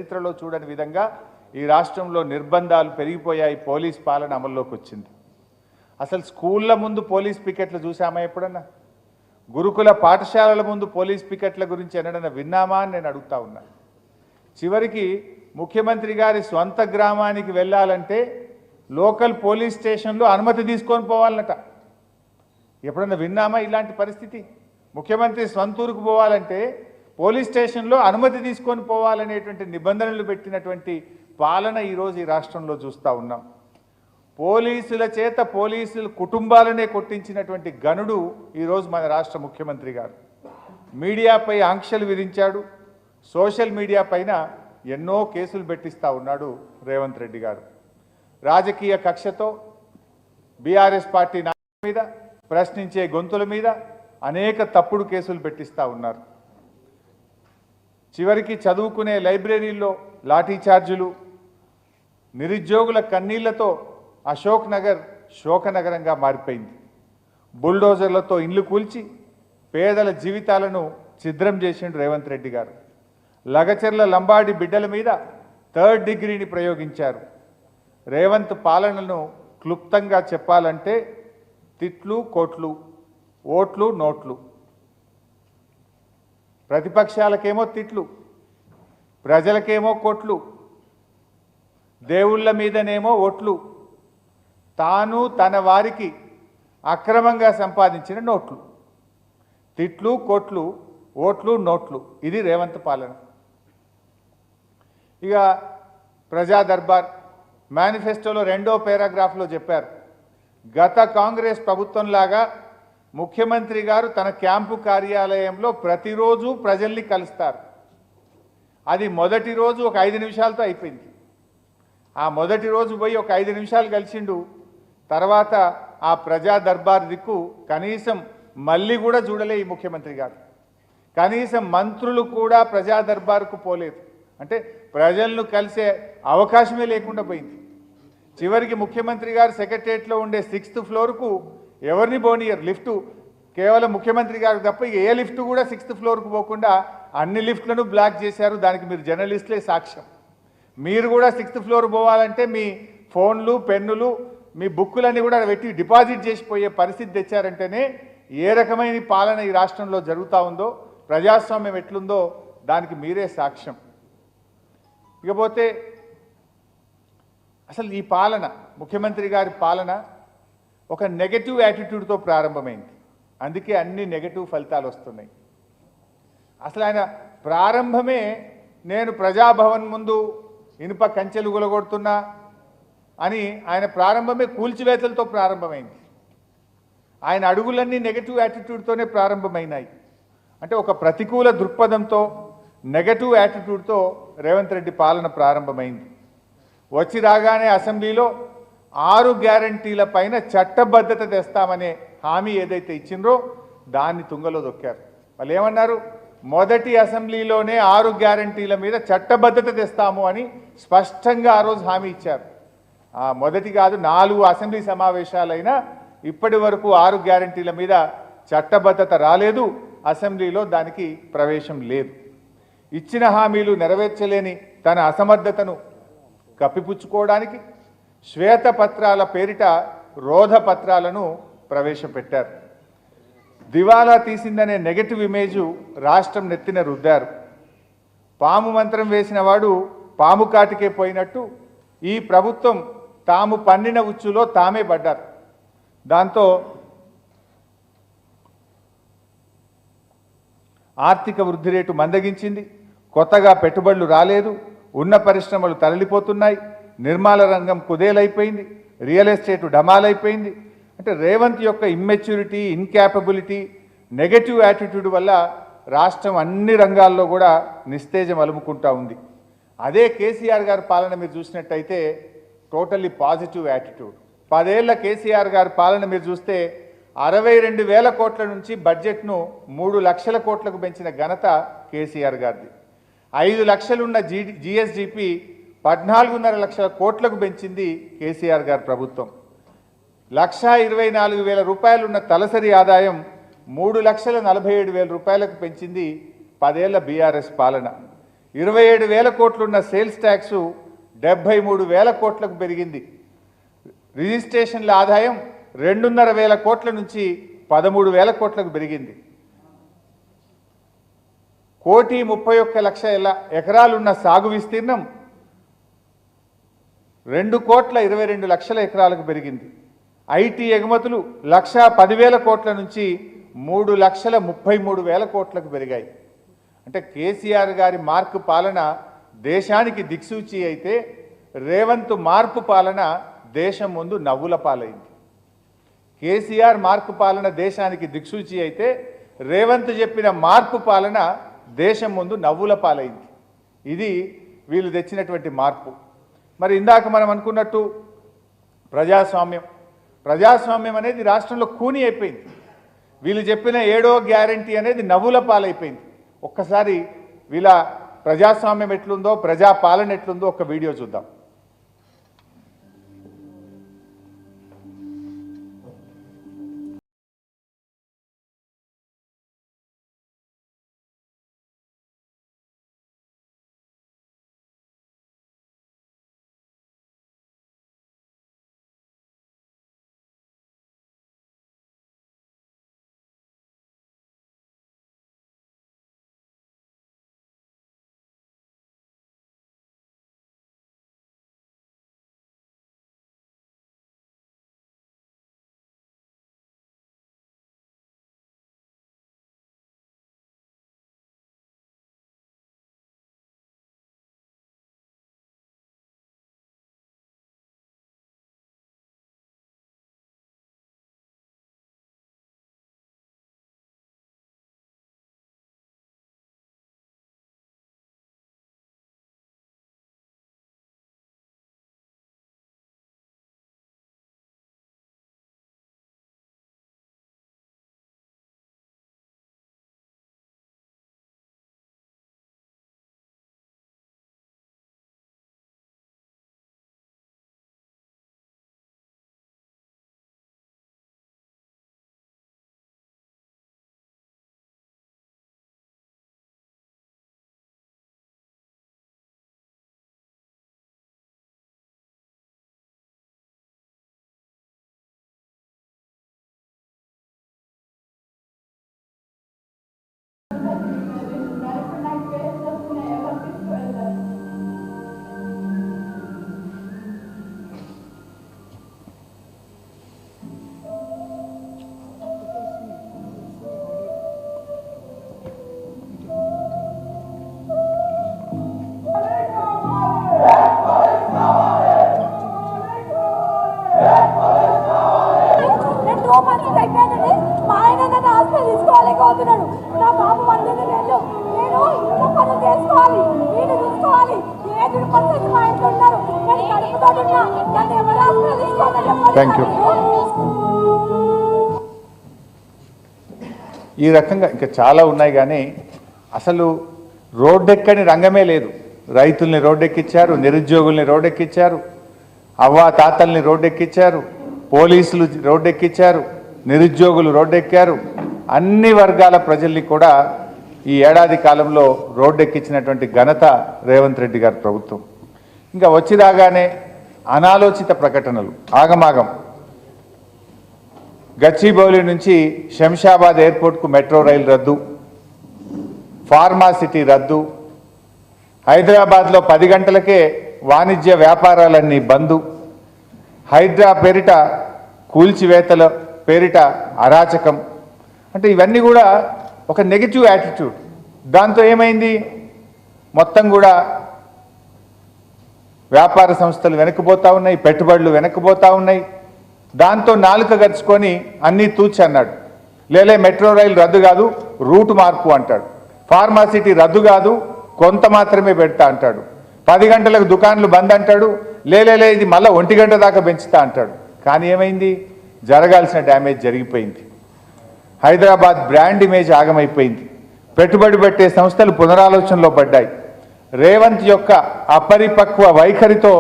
చరిత్రలో చూడని విధంగా ఈ రాష్ట్రంలో నిర్బంధాలు పెరిగిపోయాయి. పోలీస్ పాలన అమల్లోకి వచ్చింది. అసలు స్కూళ్ళ ముందు పోలీస్ పికెట్లు చూసామా ఎప్పుడన్నా? గురుకుల పాఠశాలల ముందు పోలీస్ పికెట్ల గురించి ఎన్నడన్నా విన్నామా అని నేను అడుగుతా ఉన్నా. చివరికి ముఖ్యమంత్రి గారి స్వంత గ్రామానికి వెళ్ళాలంటే లోకల్ పోలీస్ స్టేషన్లో అనుమతి తీసుకొని పోవాలన్నట. ఎప్పుడన్నా విన్నామా ఇలాంటి పరిస్థితి? ముఖ్యమంత్రి సొంతూరుకు పోవాలంటే పోలీస్ స్టేషన్లో అనుమతి తీసుకొని పోవాలనేటువంటి నిబంధనలు పెట్టినటువంటి పాలన ఈరోజు ఈ రాష్ట్రంలో చూస్తూ ఉన్నాం. పోలీసుల చేత పోలీసుల కుటుంబాలనే కొట్టించినటువంటి గనుడు ఈరోజు మన రాష్ట్ర ముఖ్యమంత్రి గారు. మీడియాపై ఆంక్షలు విధించాడు. సోషల్ మీడియా పైన ఎన్నో కేసులు పెట్టిస్తూ ఉన్నాడు రేవంత్ రెడ్డి గారు. రాజకీయ కక్షతో బీఆర్ఎస్ పార్టీ నాయకుల మీద, ప్రశ్నించే గొంతుల మీద అనేక తప్పుడు కేసులు పెట్టిస్తూ ఉన్నారు. చివరికి చదువుకునే లైబ్రరీల్లో లాఠీ చార్జీలు, నిరుద్యోగుల కన్నీళ్లతో అశోక్ నగర్ శోకనగరంగా మారిపోయింది. బుల్డోజర్లతో ఇండ్లు కూల్చి పేదల జీవితాలను ఛిద్రం చేసిండు రేవంత్ రెడ్డి గారు. లగచర్ల లంబాడి బిడ్డల మీద 3rd డిగ్రీని ప్రయోగించారు. రేవంత్ పాలనను క్లుప్తంగా చెప్పాలంటే తిట్లు కోట్లు, ఓట్లు నోట్లు. ప్రతిపక్షాలకేమో తిట్లు, ప్రజలకేమో కోట్లు, దేవుళ్ళ మీదనేమో ఓట్లు, తాను తన వారికి అక్రమంగా సంపాదించిన నోట్లు. తిట్లు కోట్లు, ఓట్లు నోట్లు. ఇది రేవంత్ పాలన. ఇక ప్రజా దర్బార్ మేనిఫెస్టోలో 2వ పారాగ్రాఫ్లో చెప్పారు, గత కాంగ్రెస్ ప్రభుత్వంలాగా ముఖ్యమంత్రి గారు తన క్యాంపు కార్యాలయంలో ప్రతిరోజు ప్రజల్ని కలుస్తారు. అది మొదటి రోజు ఒక 5 నిమిషాలతో అయిపోయింది. ఆ మొదటి రోజు పోయి ఒక 5 నిమిషాలు కలిసిండు. తర్వాత ఆ ప్రజా దర్బార్ దిక్కు కనీసం మళ్ళీ కూడా చూడలే ఈ ముఖ్యమంత్రి గారు. కనీసం మంత్రులు కూడా ప్రజా దర్బార్కు పోలేదు. అంటే ప్రజలను కలిసే అవకాశమే లేకుండా పోయింది. చివరికి ముఖ్యమంత్రి గారు సెక్రటరియట్లో ఉండే 6th ఫ్లోర్కు ఎవరిని పోనీయరు. లిఫ్టు కేవలం ముఖ్యమంత్రి గారికి తప్ప ఏ లిఫ్ట్ కూడా 6th ఫ్లోర్కు పోకుండా అన్ని లిఫ్ట్లను బ్లాక్ చేశారు. దానికి మీరు జర్నలిస్టులే సాక్ష్యం. మీరు కూడా 6th ఫ్లోర్ పోవాలంటే మీ ఫోన్లు, పెన్నులు, మీ బుక్కులన్నీ కూడా పెట్టి డిపాజిట్ చేసిపోయే పరిస్థితి తెచ్చారంటేనే ఏ రకమైన పాలన ఈ రాష్ట్రంలో జరుగుతూ ఉందో, ప్రజాస్వామ్యం ఎట్లుందో దానికి మీరే సాక్ష్యం. ఇకపోతే అసలు ఈ పాలన, ముఖ్యమంత్రి గారి పాలన ఒక నెగటివ్ యాటిట్యూడ్తో ప్రారంభమైంది. అందుకే అన్ని నెగటివ్ ఫలితాలు వస్తున్నాయి. అసలు ఆయన ప్రారంభమే నేను ప్రజాభవన్ ముందు ఇనుప కంచెలు గులగొడుతున్నా అని ఆయన ప్రారంభమే కూల్చివేతలతో ప్రారంభమైంది. ఆయన అడుగులన్నీ నెగటివ్ యాటిట్యూడ్తోనే ప్రారంభమైనాయి. అంటే ఒక ప్రతికూల దృక్పథంతో, నెగటివ్ యాటిట్యూడ్తో రేవంత్ రెడ్డి పాలన ప్రారంభమైంది. వచ్చి రాగానే అసెంబ్లీలో 6 గ్యారంటీల పైన చట్టబద్ధత తెస్తామనే హామీ ఏదైతే ఇచ్చిండ్రో దాన్ని తుంగలో దొక్కారు. వాళ్ళు ఏమన్నారు? మొదటి అసెంబ్లీలోనే 6 గ్యారంటీల మీద చట్టబద్ధత తెస్తాము అని స్పష్టంగా ఆ రోజు హామీ ఇచ్చారు. మొదటి కాదు, 4 అసెంబ్లీ సమావేశాలైనా ఇప్పటి వరకు 6 గ్యారంటీల మీద చట్టబద్ధత రాలేదు. అసెంబ్లీలో దానికి ప్రవేశం లేదు. ఇచ్చిన హామీలు నెరవేర్చలేని తన అసమర్థతను కప్పిపుచ్చుకోవడానికి శ్వేతపత్రాల పేరిట రోధ పత్రాలను ప్రవేశపెట్టారు. దివాలా తీసిందనే నెగటివ్ ఇమేజు రాష్ట్రం నెత్తిన రుద్దారు. పాము మంత్రం వేసిన వాడు పాము కాటికే పోయినట్టు ఈ ప్రభుత్వం తాము పన్నిన ఉచ్చులో తామే పడ్డారు. దాంతో ఆర్థిక వృద్ధి రేటు మందగించింది. కొత్తగా పెట్టుబడులు రాలేదు. ఉన్న పరిశ్రమలు తరలిపోతున్నాయి. నిర్మాణ రంగం కుదేలైపోయింది. Real estate డమాలైపోయింది. అంటే రేవంత్ యొక్క ఇమ్మెచ్యూరిటీ, ఇన్క్యాపబిలిటీ, నెగటివ్ యాటిట్యూడ్ వల్ల రాష్ట్రం అన్ని రంగాల్లో కూడా నిస్తేజం అలుముకుంటా ఉంది. అదే కేసీఆర్ గారి పాలన మీరు చూసినట్టయితే టోటల్లీ పాజిటివ్ యాటిట్యూడ్. 10 ఏళ్ల కేసీఆర్ గారి పాలన మీరు చూస్తే 62,000 కోట్ల నుంచి బడ్జెట్ను 3 లక్షల కోట్లకు పెంచిన ఘనత కేసీఆర్ గారిది. 5 లక్షలున్న జిఎస్డిపి 14.5 లక్షల కోట్లకు పెంచింది కేసీఆర్ గారి ప్రభుత్వం. 1,24,000 రూపాయలున్న తలసరి ఆదాయం 3,47,000 రూపాయలకు పెంచింది 10 ఏళ్ల బీఆర్ఎస్ పాలన. 27,000 కోట్లున్న సేల్స్ ట్యాక్స్ 73,000 కోట్లకు పెరిగింది. రిజిస్ట్రేషన్ల ఆదాయం 2,500 కోట్ల నుంచి 13,000 కోట్లకు పెరిగింది. 1,31,00,000 ఎకరాలున్న సాగు విస్తీర్ణం 2,22,00,000 ఎకరాలకు పెరిగింది. ఐటీ ఎగుమతులు 1,10,000 కోట్ల నుంచి 3,33,000 కోట్లకు పెరిగాయి. అంటే కేసీఆర్ గారి మార్కు పాలన దేశానికి దిక్సూచి అయితే రేవంత్ మార్పు పాలన దేశం ముందు నవ్వుల పాలైంది. కేసీఆర్ మార్పు పాలన దేశానికి దిక్సూచి అయితే రేవంత్ చెప్పిన మార్పు పాలన దేశం ముందు నవ్వుల పాలైంది. ఇది వీళ్ళు తెచ్చినటువంటి మార్పు. మరి ఇందాక మనం అనుకున్నట్టు ప్రజాస్వామ్యం అనేది రాష్ట్రంలో కూని అయిపోయింది. వీళ్ళు చెప్పిన 7వ గ్యారంటీ అనేది నవ్వుల పాలైపోయింది. ఒక్కసారి వీళ్ళ ప్రజాస్వామ్యం ఎట్లుందో, ప్రజాపాలన ఎట్లుందో ఒక వీడియో చూద్దాం. తీసుకోలేకపోతున్నాడు. నా బాబు 12 నెలలు నేను ఇంట్లో పనులు చేసుకోవాలి, వీళ్ళు చూసుకోవాలి. ఏదుడు పరిస్థితి మా ఇంట్లో ఉన్నారు. నేను కడుపుతో ఉన్నా. నన్ను ఎవరు హాస్పిటల్ తీసుకోవాలని చెప్పాలి. ఈ రకంగా ఇంకా చాలా ఉన్నాయి. కానీ అసలు రోడ్డెక్కని రంగమే లేదు. రైతుల్ని రోడ్డెక్కించారు, నిరుద్యోగుల్ని రోడ్డెక్కించారు, అవ్వా తాతల్ని రోడ్డెక్కించారు, పోలీసులు రోడ్డెక్కించారు, నిరుద్యోగులు రోడ్డెక్కారు. అన్ని వర్గాల ప్రజల్ని కూడా ఈ ఏడాది కాలంలో రోడ్డెక్కించినటువంటి ఘనత రేవంత్ రెడ్డి గారి ప్రభుత్వం. ఇంకా వచ్చి రాగానే అనాలోచిత ప్రకటనలు, ఆగమాగం. గచ్చిబౌలి నుంచి శంషాబాద్ ఎయిర్పోర్ట్కు మెట్రో రైలు రద్దు, ఫార్మా సిటీ రద్దు, హైదరాబాద్లో 10 గంటలకే వాణిజ్య వ్యాపారాలన్నీ బందు, హైడ్రా పేరిట కూల్చివేతల పేరిట అరాచకం. అంటే ఇవన్నీ కూడా ఒక నెగిటివ్ యాటిట్యూడ్. దాంతో ఏమైంది, మొత్తం కూడా వ్యాపార సంస్థలు వెనక్కిపోతూ ఉన్నాయి, పెట్టుబడులు వెనక్కిపోతూ ఉన్నాయి. దాంతో నాలుక గరుచుకొని అన్నీ తూచి అన్నాడు. లేలే మెట్రో రైలు రద్దు కాదు, రూటు మార్పు అంటాడు. ఫార్మాసిటీ రద్దు కాదు, కొంత మాత్రమే పెడతా అంటాడు. 10 గంటలకు దుకాన్లు బంద్ అంటాడు. లేలే ఇది మళ్ళీ 1 గంట దాకా పెంచుతా అంటాడు. కానీ ఏమైంది, జరగాల్సిన డ్యామేజ్ జరిగిపోయింది. హైదరాబాద్ బ్రాండ్ ఇమేజ్ ఆగమైపోయింది. పెట్టుబడి పెట్టే సంస్థలు పునరాలోచనలో పడ్డాయి. రేవంత్ యొక్క అపరిపక్వ వైఖరితో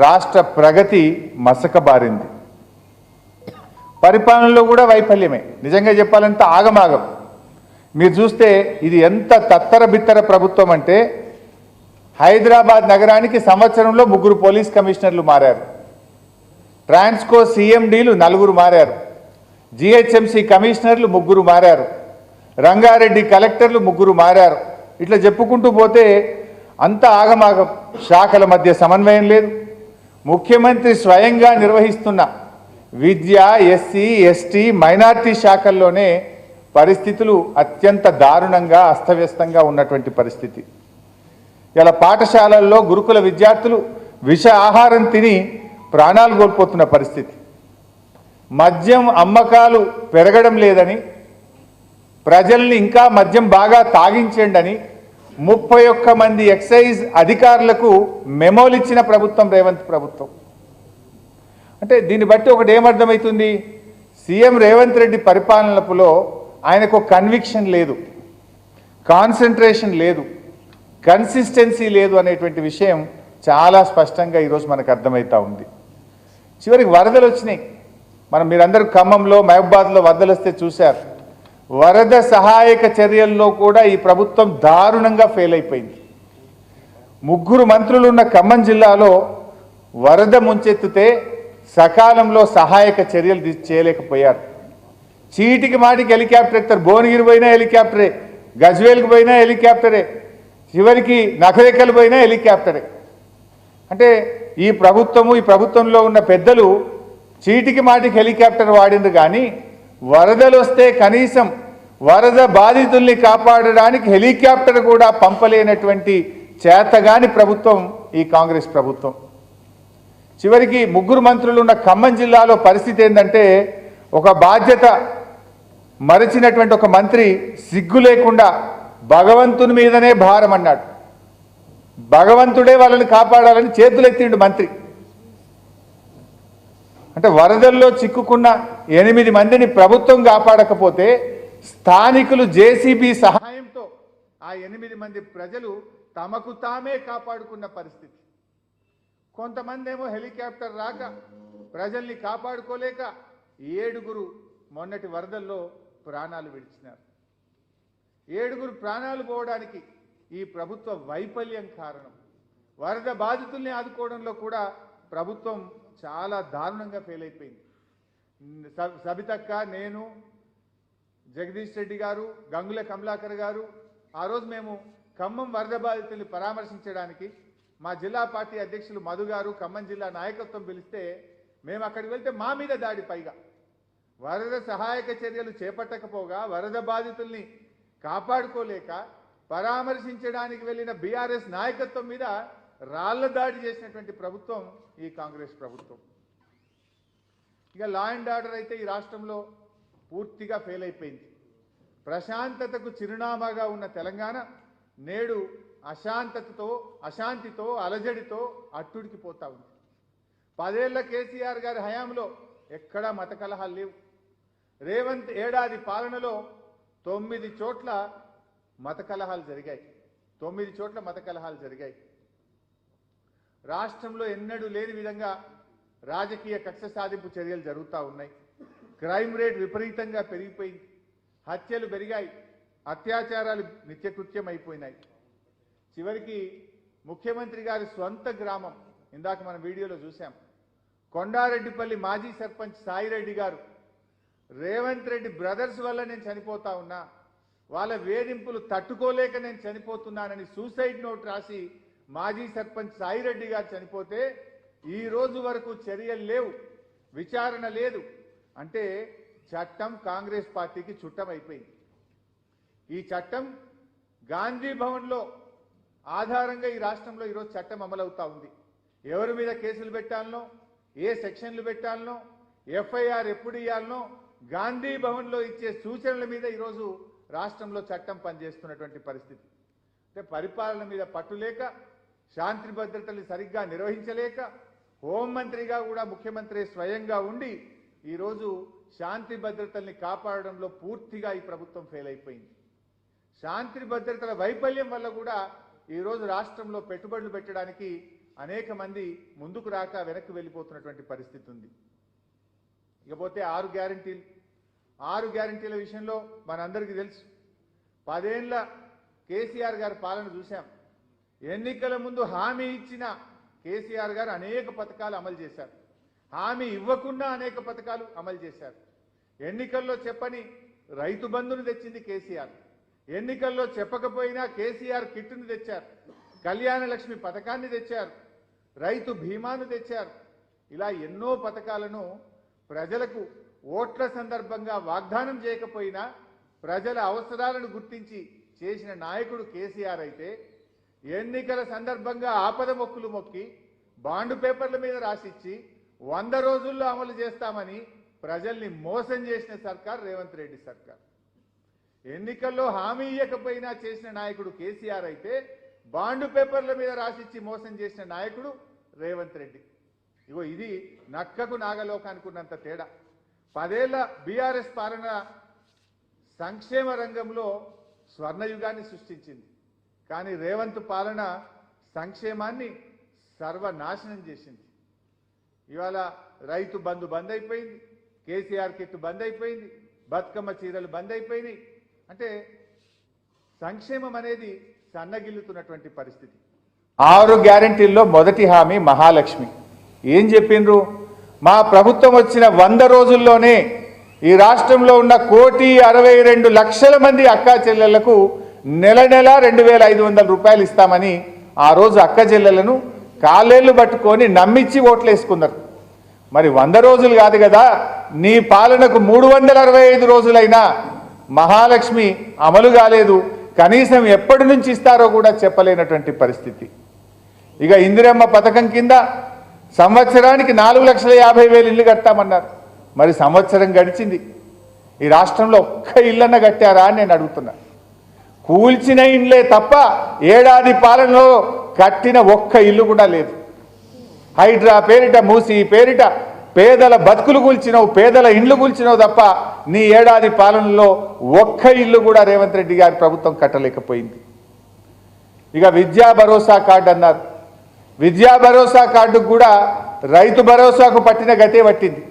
రాష్ట్ర ప్రగతి మసకబారింది. పరిపాలనలో కూడా వైఫల్యమే. నిజంగా చెప్పాలంటే ఆగమాగం. మీరు చూస్తే ఇది ఎంత తత్తర బిత్తర ప్రభుత్వం అంటే, హైదరాబాద్ నగరానికి సంవత్సరంలో 3 పోలీస్ కమిషనర్లు మారారు. ట్రాన్స్కో సీఎండీలు 4 మారారు. జిహెచ్ఎంసీ కమిషనర్లు 3 మారారు. రంగారెడ్డి కలెక్టర్లు 3 మారారు. ఇట్లా చెప్పుకుంటూ పోతే అంత ఆగమాగం, శాఖల మధ్య సమన్వయం లేదు. ముఖ్యమంత్రి స్వయంగా నిర్వహిస్తున్న విద్య, ఎస్సీ, ఎస్టీ, మైనార్టీ శాఖల్లోనే పరిస్థితులు అత్యంత దారుణంగా అస్తవ్యస్తంగా ఉన్నటువంటి పరిస్థితి. ఇలా పాఠశాలల్లో గురుకుల విద్యార్థులు విష ఆహారం తిని ప్రాణాలు కోల్పోతున్న పరిస్థితి. మద్యం అమ్మకాలు పెరగడం లేదని, ప్రజల్ని ఇంకా మద్యం బాగా తాగించండి అని 31 మంది ఎక్సైజ్ అధికారులకు మెమోలు ఇచ్చిన ప్రభుత్వం రేవంత్ ప్రభుత్వం. అంటే దీన్ని బట్టి ఒకటి ఏమర్థమవుతుంది, సీఎం రేవంత్ రెడ్డి పరిపాలనలో ఆయనకు కన్విక్షన్ లేదు, కాన్సన్ట్రేషన్ లేదు, కన్సిస్టెన్సీ లేదు అనేటువంటి విషయం చాలా స్పష్టంగా ఈరోజు మనకు అర్థమవుతా ఉంది. చివరికి వరదలు వచ్చినాయి. మీరందరూ ఖమ్మంలో, మహబూబాద్లో వరదలు వస్తే చూశారు. వరద సహాయక చర్యల్లో కూడా ఈ ప్రభుత్వం దారుణంగా ఫెయిల్ అయిపోయింది. 3 మంత్రులు ఉన్న ఖమ్మం జిల్లాలో వరద ముంచెత్తితే సకాలంలో సహాయక చర్యలు చేయలేకపోయారు. చీటికి మాటికి హెలికాప్టర్ ఎక్కుతారు. భువనగిరి పోయినా హెలికాప్టరే, గజ్వేల్కి పోయినా హెలికాప్టరే, చివరికి నఖరేకల్ పోయినా హెలికాప్టరే. అంటే ఈ ప్రభుత్వంలో ఉన్న పెద్దలు చీటికి మాటికి హెలికాప్టర్ వాడిండ్రు, కానీ వరదలు వస్తే కనీసం వరద బాధితుల్ని కాపాడడానికి హెలికాప్టర్ కూడా పంపలేనటువంటి చేతగాని ప్రభుత్వం ఈ కాంగ్రెస్ ప్రభుత్వం. చివరికి 3 మంత్రులు ఉన్న ఖమ్మం జిల్లాలో పరిస్థితి ఏంటంటే, ఒక బాధ్యత మరచినటువంటి ఒక మంత్రి సిగ్గు లేకుండా భగవంతుని మీదనే భారం అన్నాడు. భగవంతుడే వాళ్ళని కాపాడాలని చేతులెత్తిండు మంత్రి. అంటే వరదల్లో చిక్కుకున్న 8 మందిని ప్రభుత్వం కాపాడకపోతే స్థానికులు జేసీబీ సహాయంతో ఆ 8 మంది ప్రజలు తమకు తామే కాపాడుకున్న పరిస్థితి. కొంతమంది ఏమో హెలికాప్టర్ రాక ప్రజల్ని కాపాడుకోలేక 7 మొన్నటి వరదల్లో ప్రాణాలు విడిచినారు. 7 ప్రాణాలు పోవడానికి ఈ ప్రభుత్వ వైఫల్యం కారణం. వరద బాధితుల్ని ఆదుకోవడంలో కూడా ప్రభుత్వం చాలా దారుణంగా ఫెయిల్ అయిపోయింది. సబితక్క, నేను, జగదీష్ రెడ్డి గారు, గంగుల కమలాకర్ గారు ఆ రోజు మేము ఖమ్మం వరద బాధితుల్ని పరామర్శించడానికి మా జిల్లా పార్టీ అధ్యక్షులు మధు గారు, ఖమ్మం జిల్లా నాయకత్వం పిలిస్తే మేము అక్కడికి వెళ్తే మా మీద దాడి. పైగా వరద సహాయక చర్యలు చేపట్టకపోగా వరద బాధితుల్ని కాపాడుకోలేక పరామర్శించడానికి వెళ్ళిన బీఆర్ఎస్ నాయకత్వం మీద రాళ్ల దాడి చేసినటువంటి ప్రభుత్వం ఈ కాంగ్రెస్ ప్రభుత్వం. ఇక లా అండ్ ఆర్డర్ అయితే ఈ రాష్ట్రంలో పూర్తిగా ఫెయిల్ అయిపోయింది. ప్రశాంతతకు చిరునామాగా ఉన్న తెలంగాణ నేడు అశాంతితో అలజడితో అట్టుడికిపోతా ఉంది. 10 ఏళ్ల కేసీఆర్ గారి హయాంలో ఎక్కడా మత కలహాలు లేవు. రేవంత్ ఏడాది పాలనలో 9 చోట్ల మత కలహాలు జరిగాయి. 9 చోట్ల మత కలహాలు జరిగాయి. రాష్ట్రంలో ఎన్నడూ లేని విధంగా రాజకీయ కక్ష సాధింపు చర్యలు జరుగుతూ ఉన్నాయి. క్రైమ్ రేట్ విపరీతంగా పెరిగిపోయింది. హత్యలు పెరిగాయి. అత్యాచారాలు నిత్యకృత్యం అయిపోయినాయి. చివరికి ముఖ్యమంత్రి గారి స్వంత గ్రామం, ఇందాక మనం వీడియోలో చూసాం, కొండారెడ్డిపల్లి మాజీ సర్పంచ్ సాయిరెడ్డి గారు రేవంత్ రెడ్డి బ్రదర్స్ వల్ల నేను చనిపోతా ఉన్నా, వాళ్ళ వేధింపులు తట్టుకోలేక నేను చనిపోతున్నానని సూసైడ్ నోట్ రాసి మాజీ సర్పంచ్ సాయిరెడ్డి గారు చనిపోతే ఈ రోజు వరకు చర్యలు లేవు, విచారణ లేదు. అంటే చట్టం కాంగ్రెస్ పార్టీకి చుట్టం అయిపోయింది. ఈ చట్టం గాంధీ భవన్లో ఆధారంగా ఈ రాష్ట్రంలో ఈరోజు చట్టం అమలవుతా ఉంది. ఎవరి మీద కేసులు పెట్టాలనో, ఏ సెక్షన్లు పెట్టాలనో, ఎఫ్ఐఆర్ ఎప్పుడు ఇవ్వాలనో గాంధీ భవన్లో ఇచ్చే సూచనల మీద ఈరోజు రాష్ట్రంలో చట్టం పనిచేస్తున్నటువంటి పరిస్థితి. అంటే పరిపాలన మీద పట్టులేక, శాంతి భద్రతలు సరిగ్గా నిర్వహించలేక, హోంమంత్రిగా కూడా ముఖ్యమంత్రి స్వయంగా ఉండి ఈరోజు శాంతి భద్రతల్ని కాపాడడంలో పూర్తిగా ఈ ప్రభుత్వం ఫెయిల్ అయిపోయింది. శాంతి భద్రతల వైఫల్యం వల్ల కూడా ఈరోజు రాష్ట్రంలో పెట్టుబడులు పెట్టడానికి అనేక మంది ముందుకు రాక వెనక్కి వెళ్ళిపోతున్నటువంటి పరిస్థితి ఉంది. ఇకపోతే 6 గ్యారంటీల విషయంలో మనందరికీ తెలుసు. 10 ఏళ్ల కేసీఆర్ గారి పాలన చూశాం. ఎన్నికల ముందు హామీ ఇచ్చిన కేసీఆర్ గారు అనేక పథకాలు అమలు చేశారు. హామీ ఇవ్వకుండా అనేక పథకాలు అమలు చేశారు. ఎన్నికల్లో చెప్పని రైతు బంధును తెచ్చింది కేసీఆర్. ఎన్నికల్లో చెప్పకపోయినా కేసీఆర్ కిట్టును తెచ్చారు. కళ్యాణ లక్ష్మి పథకాన్ని తెచ్చారు. రైతు బీమాను తెచ్చారు. ఇలా ఎన్నో పథకాలను ప్రజలకు ఓట్ల సందర్భంగా వాగ్దానం చేయకపోయినా ప్రజల అవసరాలను గుర్తించి చేసిన నాయకుడు కేసీఆర్ అయితే, ఎన్నికల సందర్భంగా ఆపద మొక్కులు మొక్కి బాండు పేపర్ల మీద రాసిచ్చి 100 రోజుల్లో అమలు చేస్తామని ప్రజల్ని మోసం చేసిన సర్కార్ రేవంత్ రెడ్డి సర్కార్. ఎన్నికల్లో హామీ ఇవ్వకపోయినా చేసిన నాయకుడు కేసీఆర్ అయితే, బాండు పేపర్ల మీద రాసిచ్చి మోసం చేసిన నాయకుడు రేవంత్ రెడ్డి. ఇగో ఇది నక్కకు నాగలోకానికి ఉన్నంత తేడా. 10 ఏళ్ల బీఆర్ఎస్ పాలన సంక్షేమ రంగంలో స్వర్ణయుగాన్ని సృష్టించింది. కానీ రేవంత్ పాలన సంక్షేమాన్ని సర్వనాశనం చేసింది. ఇవాళ రైతు బంధు బంద్ అయిపోయింది, కేసీఆర్ కిట్ బంద్ అయిపోయింది, బతుకమ్మ చీరలు బంద్ అయిపోయినాయి. అంటే సంక్షేమం అనేది సన్నగిల్లుతున్నటువంటి పరిస్థితి. 6 గ్యారెంటీల్లో మొదటి హామీ మహాలక్ష్మి. ఏం చెప్పిండ్రు? మా ప్రభుత్వం వచ్చిన 100 రోజుల్లోనే ఈ రాష్ట్రంలో ఉన్న 1,62,00,000 మంది అక్కా చెల్లెళ్లకు నెల 2,500 రూపాయలు ఇస్తామని ఆ రోజు అక్క చెల్లెలను కాళ్ళేళ్లు పట్టుకొని నమ్మించి ఓట్లేసుకున్నారు. మరి 100 రోజులు కాదు కదా, నీ పాలనకు 365 రోజులైనా మహాలక్ష్మి అమలు కాలేదు. కనీసం ఎప్పటి నుంచి ఇస్తారో కూడా చెప్పలేనటువంటి పరిస్థితి. ఇక ఇందిరమ్మ పథకం కింద సంవత్సరానికి 4,50,000 ఇల్లు కట్టామన్నారు. మరి సంవత్సరం గడిచింది, ఈ రాష్ట్రంలో ఒక్క ఇల్లన్న కట్టారా అని నేను అడుగుతున్నా. కూల్చిన ఇండ్లే తప్ప ఏడాది పాలనలో కట్టిన ఒక్క ఇల్లు కూడా లేదు. హైడ్రా పేరిట, మూసి పేరిట పేదల బతుకులు కూల్చినావు, పేదల ఇండ్లు కూల్చినావు తప్ప నీ ఏడాది పాలనలో ఒక్క ఇల్లు కూడా రేవంత్ రెడ్డి గారి ప్రభుత్వం కట్టలేకపోయింది. ఇక విద్యా భరోసా కార్డు అన్నారు. విద్యా భరోసా కార్డుకు కూడా రైతు భరోసాకు పట్టిన గతే పట్టింది.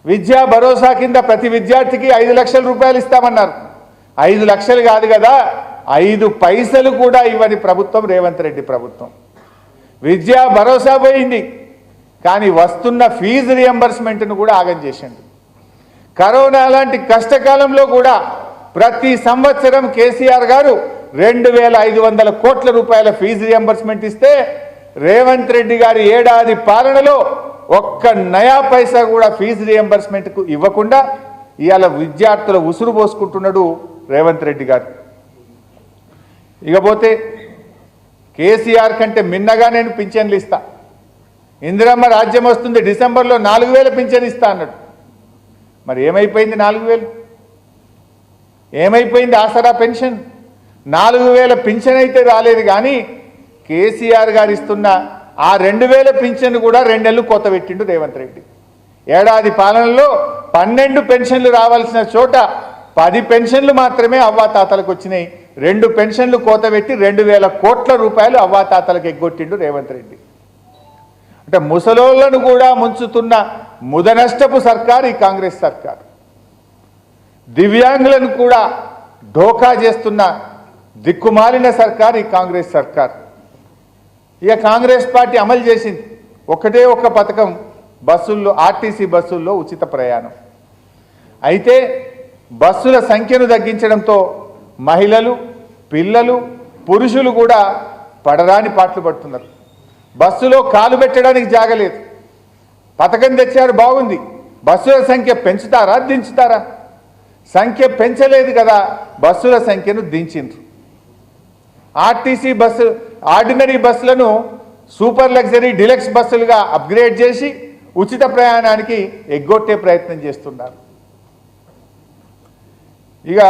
విద్యా భరోసా కింద ప్రతి విద్యార్థికి 5 లక్షల రూపాయలు ఇస్తామన్నారు. 5 లక్షలు కాదు కదా, 5 పైసలు కూడా ఇవ్వని ప్రభుత్వం రేవంత్ రెడ్డి ప్రభుత్వం. విద్యా భరోసా పోయింది, కానీ వస్తున్న ఫీజు రియంబర్స్మెంట్ను కూడా ఆగం చేసింది. కరోనా లాంటి కష్టకాలంలో కూడా ప్రతి సంవత్సరం కేసీఆర్ గారు 2,500 కోట్ల రూపాయల ఫీజు రియంబర్స్మెంట్ ఇస్తే, రేవంత్ రెడ్డి గారి ఏడాది పాలనలో ఒక్క నయా పైసా కూడా ఫీజు రియంబర్స్మెంట్కు ఇవ్వకుండా ఇవాళ విద్యార్థుల ఉసురు పోసుకుంటున్నాడు రేవంత్ రెడ్డి గారు. ఇకపోతే కేసీఆర్ కంటే మిన్నగా నేను పింఛన్లు ఇస్తా, ఇందిరమ్మ రాజ్యం వస్తుంది, డిసెంబర్లో 4,000 పింఛన్ ఇస్తా అన్నాడు. మరి ఏమైపోయింది 4,000? ఏమైపోయింది ఆసరా పెన్షన్? 4,000 పింఛన్ అయితే రాలేదు, కానీ కేసీఆర్ గారు ఇస్తున్న ఆ 2,000 పింఛన్ కూడా 2 నెలలు కోత పెట్టిండు రేవంత్ రెడ్డి. ఏడాది పాలనలో 12 పెన్షన్లు రావాల్సిన చోట 10 పెన్షన్లు మాత్రమే అవ్వాతాతలకు వచ్చినాయి. 2 పెన్షన్లు కోత పెట్టి 2,000 కోట్ల రూపాయలు అవ్వాతాతలకు ఎగ్గొట్టిండు రేవంత్ రెడ్డి. అంటే ముసలోళ్లను కూడా ముంచుతున్న ముదనష్టపు సర్కార్ ఈ కాంగ్రెస్ సర్కార్. దివ్యాంగులను కూడా ఢోకా చేస్తున్న దిక్కుమాలిన సర్కార్ ఈ కాంగ్రెస్ సర్కార్. ఇక కాంగ్రెస్ పార్టీ అమలు చేసింది ఒకటే ఒక్క పథకం, బస్సుల్లో, ఆర్టీసీ బస్సుల్లో ఉచిత ప్రయాణం. అయితే బస్సుల సంఖ్యను తగ్గించడంతో మహిళలు, పిల్లలు, పురుషులు కూడా పడరాని పాటలు పడుతున్నారు. బస్సులో కాలు పెట్టడానికి జాగలేదు. పథకం తెచ్చారు, బాగుంది. బస్సుల సంఖ్య పెంచుతారా, దించుతారా? సంఖ్య పెంచలేదు కదా, బస్సుల సంఖ్యను దించిండ్రు. ఆర్టీసీ బస్సు, ఆర్డినరీ బస్సులను సూపర్ లగ్జరీ డిలక్స్ బస్సులుగా అప్గ్రేడ్ చేసి ఉచిత ప్రయాణానికి ఎగ్గొట్టే ప్రయత్నం చేస్తున్నారు. ఇక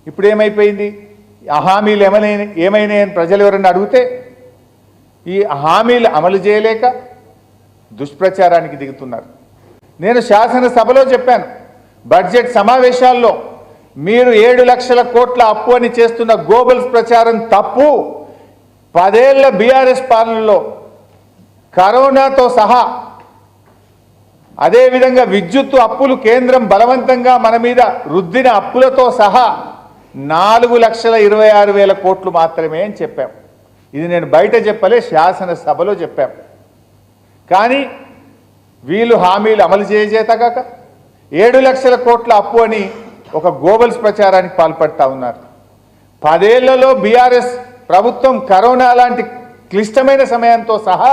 ఇప్పుడు ఏమైపోయింది? ఆ హామీలు ఏమైనాయని ప్రజలు ఎవరన్నా అడిగితే ఈ హామీలు అమలు చేయలేక దుష్ప్రచారానికి దిగుతున్నారు. నేను శాసనసభలో చెప్పాను, బడ్జెట్ సమావేశాల్లో మీరు 7 లక్షల కోట్ల అప్పు అని చేస్తున్న గోబల్స్ ప్రచారం తప్పు. 10 ఏళ్ల బీఆర్ఎస్ పాలనలో కరోనాతో సహా, అదేవిధంగా విద్యుత్తు అప్పులు కేంద్రం బలవంతంగా మన మీద రుద్దిన అప్పులతో సహా 4,26,000 కోట్లు మాత్రమే అని చెప్పాం. ఇది నేను బయట చెప్పలే, శాసనసభలో చెప్పాం. కానీ వీళ్ళు హామీలు అమలు చేయజేతగాక 7 లక్షల కోట్ల అప్పు అని ఒక గోబల్స్ ప్రచారానికి పాల్పడతా ఉన్నారు. 10 ఏళ్లలో బీఆర్ఎస్ ప్రభుత్వం కరోనా లాంటి క్లిష్టమైన సమయంతో సహా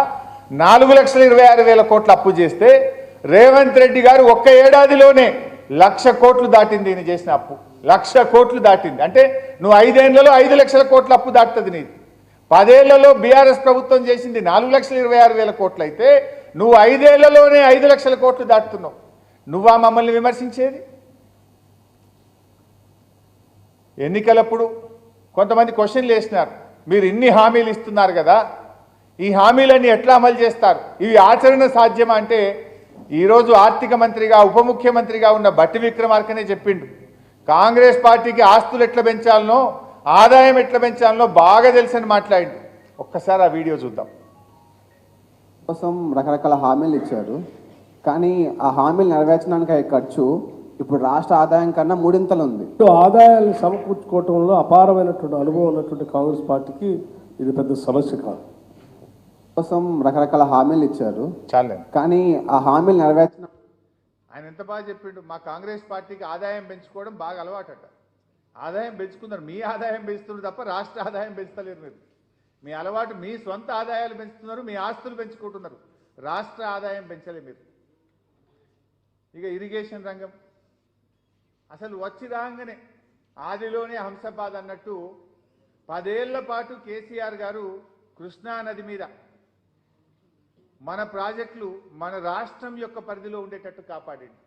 4,26,000 కోట్ల అప్పు చేస్తే రేవంత్ రెడ్డి గారు ఒక్క ఏడాదిలోనే 1,00,000 కోట్లు దాటింది. ఈయన చేసిన అప్పు 1,00,000 కోట్లు దాటింది. అంటే నువ్వు 5 ఏళ్లలో 5 లక్షల కోట్ల అప్పు దాటుతుంది నీది. 10 ఏళ్లలో బీఆర్ఎస్ ప్రభుత్వం చేసింది 4,26,000 కోట్లు అయితే నువ్వు 5 ఏళ్లలోనే 5 లక్షల కోట్లు దాటుతున్నావు. నువ్వా మమ్మల్ని విమర్శించేది? ఎన్నికలప్పుడు కొంతమంది క్వశ్చన్లు వేసినారు, మీరు ఇన్ని హామీలు ఇస్తున్నారు కదా, ఈ హామీలన్నీ ఎట్లా అమలు చేస్తారు, ఇవి ఆచరణ సాధ్యమా అంటే ఈరోజు ఆర్థిక మంత్రిగా ఉప ముఖ్యమంత్రిగా ఉన్న బట్టి విక్రమార్కనే చెప్పిండు, కాంగ్రెస్ పార్టీకి ఆస్తులు ఎట్లా పెంచాలనో ఆదాయం ఎట్లా పెంచాలనో బాగా తెలుసని మాట్లాడిండు. ఒక్కసారి ఆ వీడియో చూద్దాం. కోసం రకరకాల హామీలు ఇచ్చారు, కానీ ఆ హామీలు నెరవేర్చడానికి అయ్యే ఖర్చు ఇప్పుడు రాష్ట్ర ఆదాయం కన్నా 3 ఇంతలు ఉంది. ఆదాయాన్ని సమకూర్చుకోవటంలో అపారమైనటువంటి అనుభవం ఉన్నటువంటి కాంగ్రెస్ పార్టీకి ఇది పెద్ద సమస్య కాదు. కోసం రకరకాల హామీలు ఇచ్చారు, చాలే కానీ ఆ హామీలు నెరవేర్చిన ఆయన ఎంత బాగా చెప్పిండు. మా కాంగ్రెస్ పార్టీకి ఆదాయం పెంచుకోవడం బాగా అలవాటట. ఆదాయం పెంచుకున్నారు, మీ ఆదాయం పెంచుతున్నారు తప్ప రాష్ట్ర ఆదాయం పెంచుతలేరు. మీరు మీ అలవాటు మీ సొంత ఆదాయాలు పెంచుతున్నారు, మీ ఆస్తులు పెంచుకుంటున్నారు, రాష్ట్ర ఆదాయం పెంచలే మీరు. ఇక ఇరిగేషన్ రంగం అసలు వచ్చి రాగానే ఆదిలోనే హంసపాద్ అన్నట్టు 10 ఏళ్ల పాటు కేసీఆర్ గారు కృష్ణా నది మీద మన ప్రాజెక్టులు మన రాష్ట్రం యొక్క పరిధిలో ఉండేటట్టు కాపాడింది.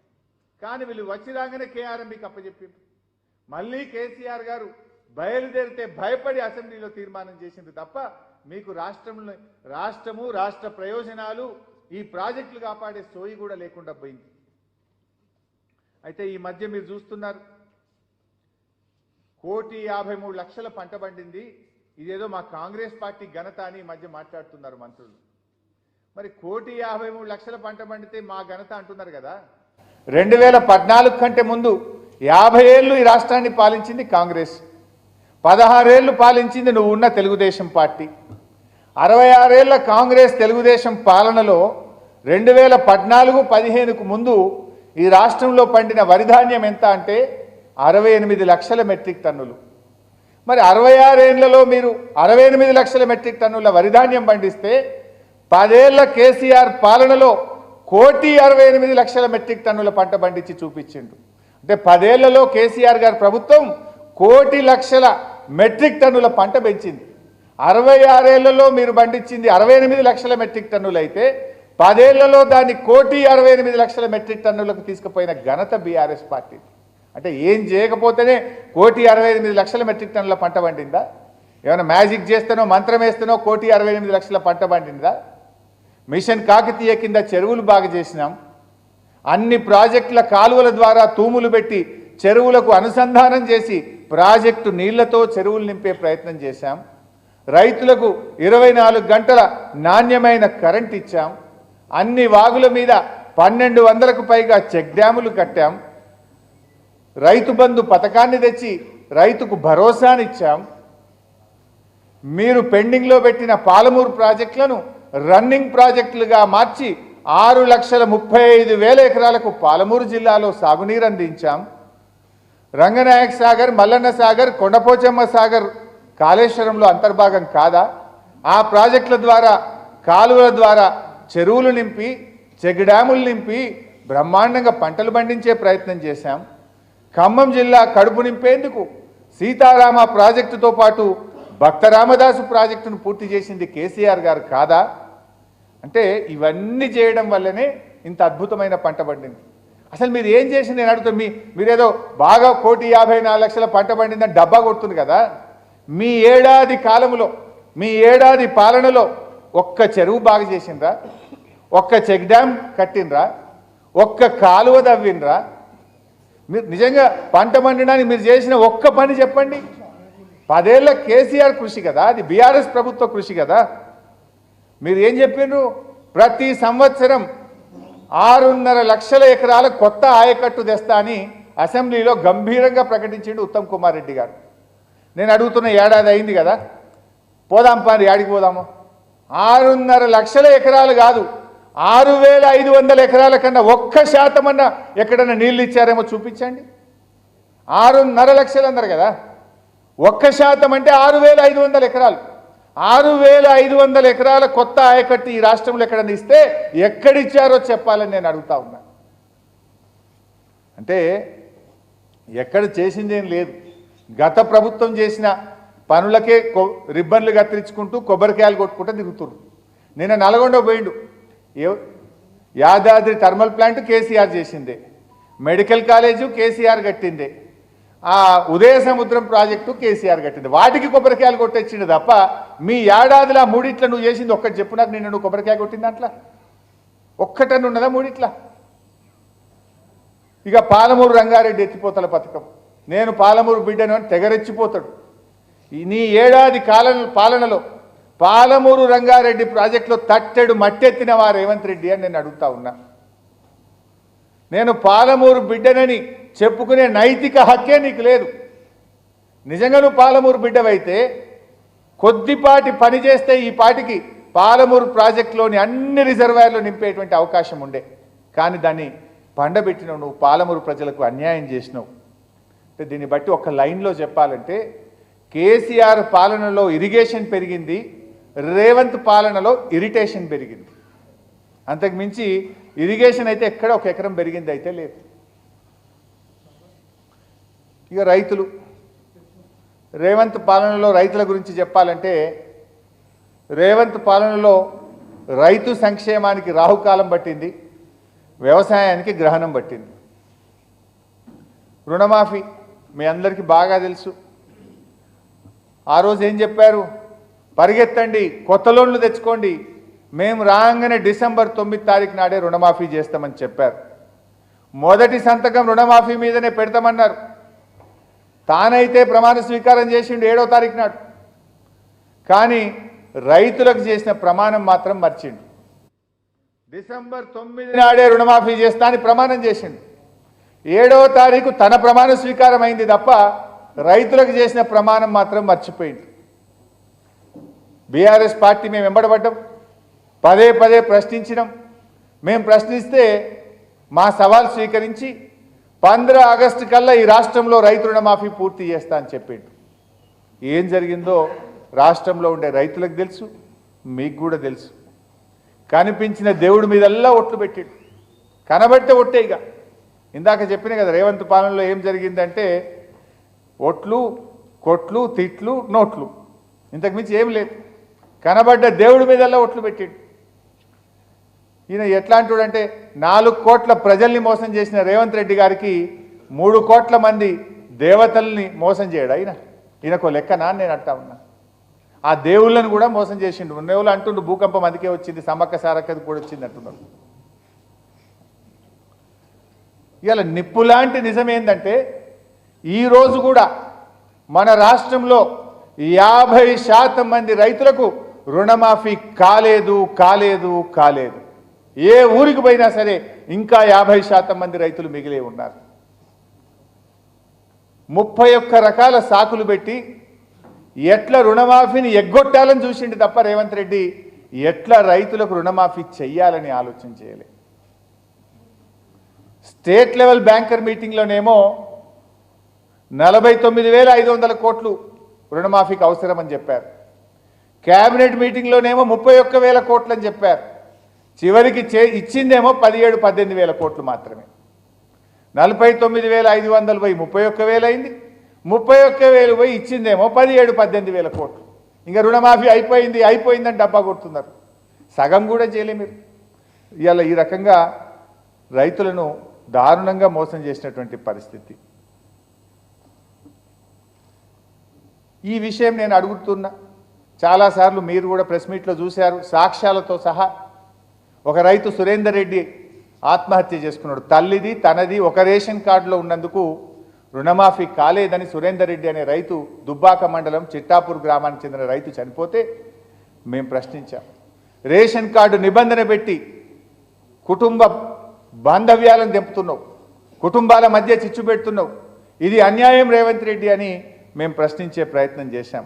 కానీ వీళ్ళు వచ్చి రాగానే కేఆర్ఎంబీకి అప్పచెప్పారు. మళ్ళీ కేసీఆర్ గారు బయలుదేరితే భయపడి అసెంబ్లీలో తీర్మానం చేసింది తప్ప మీకు రాష్ట్రము రాష్ట్ర ప్రయోజనాలు ఈ ప్రాజెక్టులు కాపాడే సోయి కూడా లేకుండా పోయింది. అయితే ఈ మధ్య మీరు చూస్తున్నారు 1,53,00,000 పంట పండింది, ఇదేదో మా కాంగ్రెస్ పార్టీ ఘనత అని ఈ మధ్య మాట్లాడుతున్నారు మంత్రులు. మరి 1,53,00,000 పంట పండితే మా ఘనత అంటున్నారు కదా. 2014 కంటే ముందు 50 ఏళ్ళు ఈ రాష్ట్రాన్ని పాలించింది కాంగ్రెస్, 16 ఏళ్ళు పాలించింది నువ్వు ఉన్న తెలుగుదేశం పార్టీ. 66 ఏళ్ల కాంగ్రెస్ తెలుగుదేశం పాలనలో 2014-15కు ముందు ఈ రాష్ట్రంలో పండిన వరిధాన్యం ఎంత అంటే 68 లక్షల మెట్రిక్ టన్నులు. మరి 66 ఏళ్లలో మీరు 68 లక్షల మెట్రిక్ టన్నుల వరిధాన్యం పండిస్తే 10 ఏళ్ల కేసీఆర్ పాలనలో 1,68,00,000 మెట్రిక్ టన్నుల పంట పండించి చూపించిండు. అంటే 10 ఏళ్లలో కేసీఆర్ గారి ప్రభుత్వం 1,00,00,000 మెట్రిక్ టన్నుల పంట పెంచింది. 66 ఏళ్లలో మీరు పండించింది 68 లక్షల మెట్రిక్ టన్నులు అయితే 10 ఏళ్లలో దాన్ని 1,68,00,000 మెట్రిక్ టన్నులకు తీసుకుపోయిన ఘనత బీఆర్ఎస్ పార్టీ. అంటే ఏం చేయకపోతేనే 1,68,00,000 మెట్రిక్ టన్నుల పంట పండిందా? ఏమైనా మ్యాజిక్ చేస్తేనో మంత్రం వేస్తేనో 1,68,00,000 పంట పండిందా? మిషన్ కాకతీయ కింద చెరువులు బాగా చేసినాం, అన్ని ప్రాజెక్టుల కాలువల ద్వారా తూములు పెట్టి చెరువులకు అనుసంధానం చేసి ప్రాజెక్టు నీళ్లతో చెరువులు నింపే ప్రయత్నం చేశాం. రైతులకు 24 గంటల నాణ్యమైన కరెంట్ ఇచ్చాం. అన్ని వాగుల మీద 1,200కు పైగా చెక్ డ్యాములు కట్టాం. రైతు బంధు పథకాన్ని తెచ్చి రైతుకు భరోసానిచ్చాం. మీరు పెండింగ్లో పెట్టిన పాలమూరు ప్రాజెక్టులను రన్నింగ్ ప్రాజెక్టులుగా మార్చి 6,35,000 ఎకరాలకు పాలమూరు జిల్లాలో సాగునీరు అందించాం. రంగనాయక సాగర్, మల్లన్న సాగర్, కొండపోచమ్మ సాగర్ కాళేశ్వరంలో అంతర్భాగం కాదా? ఆ ప్రాజెక్టుల ద్వారా కాలువల ద్వారా చెరువులు నింపి చెక్ డ్యాములు నింపి బ్రహ్మాండంగా పంటలు పండించే ప్రయత్నం చేశాం. ఖమ్మం జిల్లా కడుపు నింపేందుకు సీతారామ ప్రాజెక్టుతో పాటు భక్త రామదాసు ప్రాజెక్టును పూర్తి చేసింది కేసీఆర్ గారు కాదా? అంటే ఇవన్నీ చేయడం వల్లనే ఇంత అద్భుతమైన పంట పండింది. అసలు మీరు ఏం చేసి నేను అడుగుతాను, మీరేదో బాగా 1,54,00,000 పంట పండిందని డబ్బా కొడుతుంది కదా. మీ ఏడాది కాలంలో మీ ఏడాది పాలనలో ఒక్క చెరువు బాగా చేసిండ్రా? ఒక్క చెక్ డ్యామ్ కట్టినరా? ఒక్క కాలువ దవ్వినరా? మీరు నిజంగా పంట పండడానికి మీరు చేసిన ఒక్క పని చెప్పండి. 10 ఏళ్ల కేసీఆర్ కృషి కదా, అది బీఆర్ఎస్ ప్రభుత్వ కృషి కదా. మీరు ఏం చెప్పిండ్రు? ప్రతి సంవత్సరం 6.5 లక్షల ఎకరాల కొత్త ఆయకట్టు తెస్తా అని అసెంబ్లీలో గంభీరంగా ప్రకటించిండు ఉత్తమ్ కుమార్ రెడ్డి గారు. నేను అడుగుతున్న ఏడాది అయింది కదా, పోదాం పారి, యాడికి పోదాము? 6.5 లక్షల ఎకరాలు కాదు, 6,500 ఎకరాల కన్నా 1% ఎక్కడన్నా నీళ్ళు ఇచ్చారేమో చూపించండి. 6.5 లక్షలు అన్నారు కదా, 1% అంటే 6,500 ఎకరాలు. 6,500 ఎకరాల కొత్త ఆయకట్టు ఈ రాష్ట్రంలో ఎక్కడన్నా ఇస్తే ఎక్కడిచ్చారో చెప్పాలని నేను అడుగుతా ఉన్నా. అంటే ఎక్కడ చేసిందేం లేదు. గత ప్రభుత్వం చేసిన పనులకే రిబ్బన్లు కత్తిరించుకుంటూ కొబ్బరికాయలు కొట్టుకుంటూ తిరుగుతున్నారు. నిన్న నల్గొండ పోయిండు, యాదాద్రి థర్మల్ ప్లాంట్ కేసీఆర్ చేసిందే, మెడికల్ కాలేజు కేసీఆర్ కట్టిందే, ఆ ఉదయ సముద్రం ప్రాజెక్టు కేసీఆర్ కట్టింది. వాటికి కొబ్బరికాయలు కొట్టొచ్చింది తప్ప మీ ఏడాదిలో 3 నువ్వు చేసింది ఒక్కటి చెప్పు నాకు. నిన్న నువ్వు కొబ్బరికాయ కొట్టింది అట్లా ఒక్కటని ఉన్నదా 3? ఇక పాలమూరు రంగారెడ్డి ఎత్తిపోతల పథకం, నేను పాలమూరు బిడ్డను అని తెగరెచ్చిపోతాడు. నీ ఏడాది పాలనలో పాలమూరు రంగారెడ్డి ప్రాజెక్టులో తట్టెడు మట్టెత్తిన వారు రేవంత్ రెడ్డి అని నేను అడుగుతా ఉన్నా. నేను పాలమూరు బిడ్డనని చెప్పుకునే నైతిక హక్కే నీకు లేదు. నిజంగా నువ్వు పాలమూరు బిడ్డవైతే కొద్దిపాటి పని చేస్తే ఈ పాటికి పాలమూరు ప్రాజెక్టులోని అన్ని రిజర్వాయర్లు నింపేటువంటి అవకాశం ఉండే. కానీ దాన్ని పండబెట్టినావు, నువ్వు పాలమూరు ప్రజలకు అన్యాయం చేసినావు. అంటే దీన్ని బట్టి ఒక లైన్లో చెప్పాలంటే కేసీఆర్ పాలనలో ఇరిగేషన్ పెరిగింది, రేవంత్ పాలనలో ఇరిటేషన్ పెరిగింది. అంతకు మించి ఇరిగేషన్ అయితే ఎక్కడ 1 ఎకరం పెరిగింది అయితే లేదు. ఇక రైతులు, రేవంత్ పాలనలో రైతుల గురించి చెప్పాలంటే రేవంత్ పాలనలో రైతు సంక్షేమానికి రాహుకాలం పట్టింది, వ్యవసాయానికి గ్రహణం పట్టింది. రుణమాఫీ మీ అందరికీ బాగా తెలుసు. ఆ రోజు ఏం చెప్పారు? పరిగెత్తండి, కొత్త లోన్లు తెచ్చుకోండి, మేము రాగానే డిసెంబర్ 9 తారీఖు నాడే రుణమాఫీ చేస్తామని చెప్పారు. మొదటి సంతకం రుణమాఫీ మీదనే పెడతామన్నారు. తానైతే ప్రమాణ స్వీకారం చేసిండు 7వ తారీఖు నాడు. కానీ రైతులకు చేసిన ప్రమాణం మాత్రం మర్చిండు. డిసెంబర్ 9 నాడే రుణమాఫీ చేస్తా అని ప్రమాణం చేసిండు. 7వ తారీఖు తన ప్రమాణ స్వీకారం అయింది తప్ప రైతులకు చేసిన ప్రమాణం మాత్రం మర్చిపోయింది. బీఆర్ఎస్ పార్టీ మేము వెంబడబడ్డాం, పదే ప్రశ్నించినాం. మేము ప్రశ్నిస్తే మా సవాల్ స్వీకరించి 15 ఆగస్టు కల్లా ఈ రాష్ట్రంలో రైతు రుణమాఫీ పూర్తి చేస్తా అని చెప్పిండు. ఏం జరిగిందో రాష్ట్రంలో ఉండే రైతులకు తెలుసు, మీకు కూడా తెలుసు. కనిపించిన దేవుడి మీదల్లా ఒట్లు పెట్టిండు. కనబడితే ఒట్టే. ఇక ఇందాక చెప్పిన కదా రేవంత్ పాలనలో ఏం జరిగిందంటే ఒట్లు, కొట్లు, తిట్లు, నోట్లు, ఇంతకుమించి ఏం లేదు. కనబడ్డ దేవుడి మీదల్లా ఒట్లు పెట్టిండు. ఈయన ఎట్లాంటివాడంటే 4 కోట్ల ప్రజల్ని మోసం చేసిన రేవంత్ రెడ్డి గారికి 3 కోట్ల మంది దేవతల్ని మోసం చేయడా ఈయనకో లెక్కనా నేను అంటా ఉన్నా. ఆ దేవుళ్ళని కూడా మోసం చేసిండు. ఉన్నవాళ్ళు అంటుండు భూకంపం అందుకే వచ్చింది, సమ్మక్క సారక్కది కూడా వచ్చింది అంటున్నారు. ఇవాళ నిప్పులాంటి నిజం ఏంటంటే ఈరోజు కూడా మన రాష్ట్రంలో 50% మంది రైతులకు రుణమాఫీ కాలేదు. ఏ ఊరికి పోయినా సరే ఇంకా 50% మంది రైతులు మిగిలే ఉన్నారు. 31 రకాల సాకులు పెట్టి ఎట్లా రుణమాఫీని ఎగ్గొట్టాలని చూసిండు తప్ప రేవంత్ రెడ్డి ఎట్లా రైతులకు రుణమాఫీ చెయ్యాలని ఆలోచన చేయలే. స్టేట్ లెవెల్ బ్యాంకర్ మీటింగ్లోనేమో 49,500 కోట్లు రుణమాఫీకి అవసరమని చెప్పారు. క్యాబినెట్ మీటింగ్లోనేమో 31,000 కోట్లు అని చెప్పారు. చివరికి ఇచ్చిందేమో 17,000-18,000 కోట్లు మాత్రమే. 49,500 పోయి 31,000 అయింది. 31,000 పోయి ఇచ్చిందేమో 17,000-18,000 కోట్లు. ఇంకా రుణమాఫీ అయిపోయిందని డబ్బా కొడుతున్నారు. సగం కూడా చేయలే మీరు. ఇవాళ ఈ రకంగా రైతులను దారుణంగా మోసం చేసినటువంటి పరిస్థితి. ఈ విషయం నేను అడుగుతున్నా, చాలాసార్లు మీరు కూడా ప్రెస్ మీట్లో చూశారు, సాక్ష్యాలతో సహా. ఒక రైతు సురేందర్ రెడ్డి ఆత్మహత్య చేసుకున్నాడు. తల్లిది తనది ఒక రేషన్ కార్డులో ఉన్నందుకు రుణమాఫీ కాలేదని సురేందర్ రెడ్డి అనే రైతు దుబ్బాక మండలం చిట్టాపూర్ గ్రామానికి చెందిన రైతు చనిపోతే మేము ప్రశ్నించాం. రేషన్ కార్డు నిబంధన పెట్టి కుటుంబ బాంధవ్యాలను తెంపుతున్నావు. కుటుంబాల మధ్య చిచ్చు పెడుతున్నావు. ఇది అన్యాయం రేవంత్ రెడ్డి అని మేము ప్రశ్నించే ప్రయత్నం చేశాం.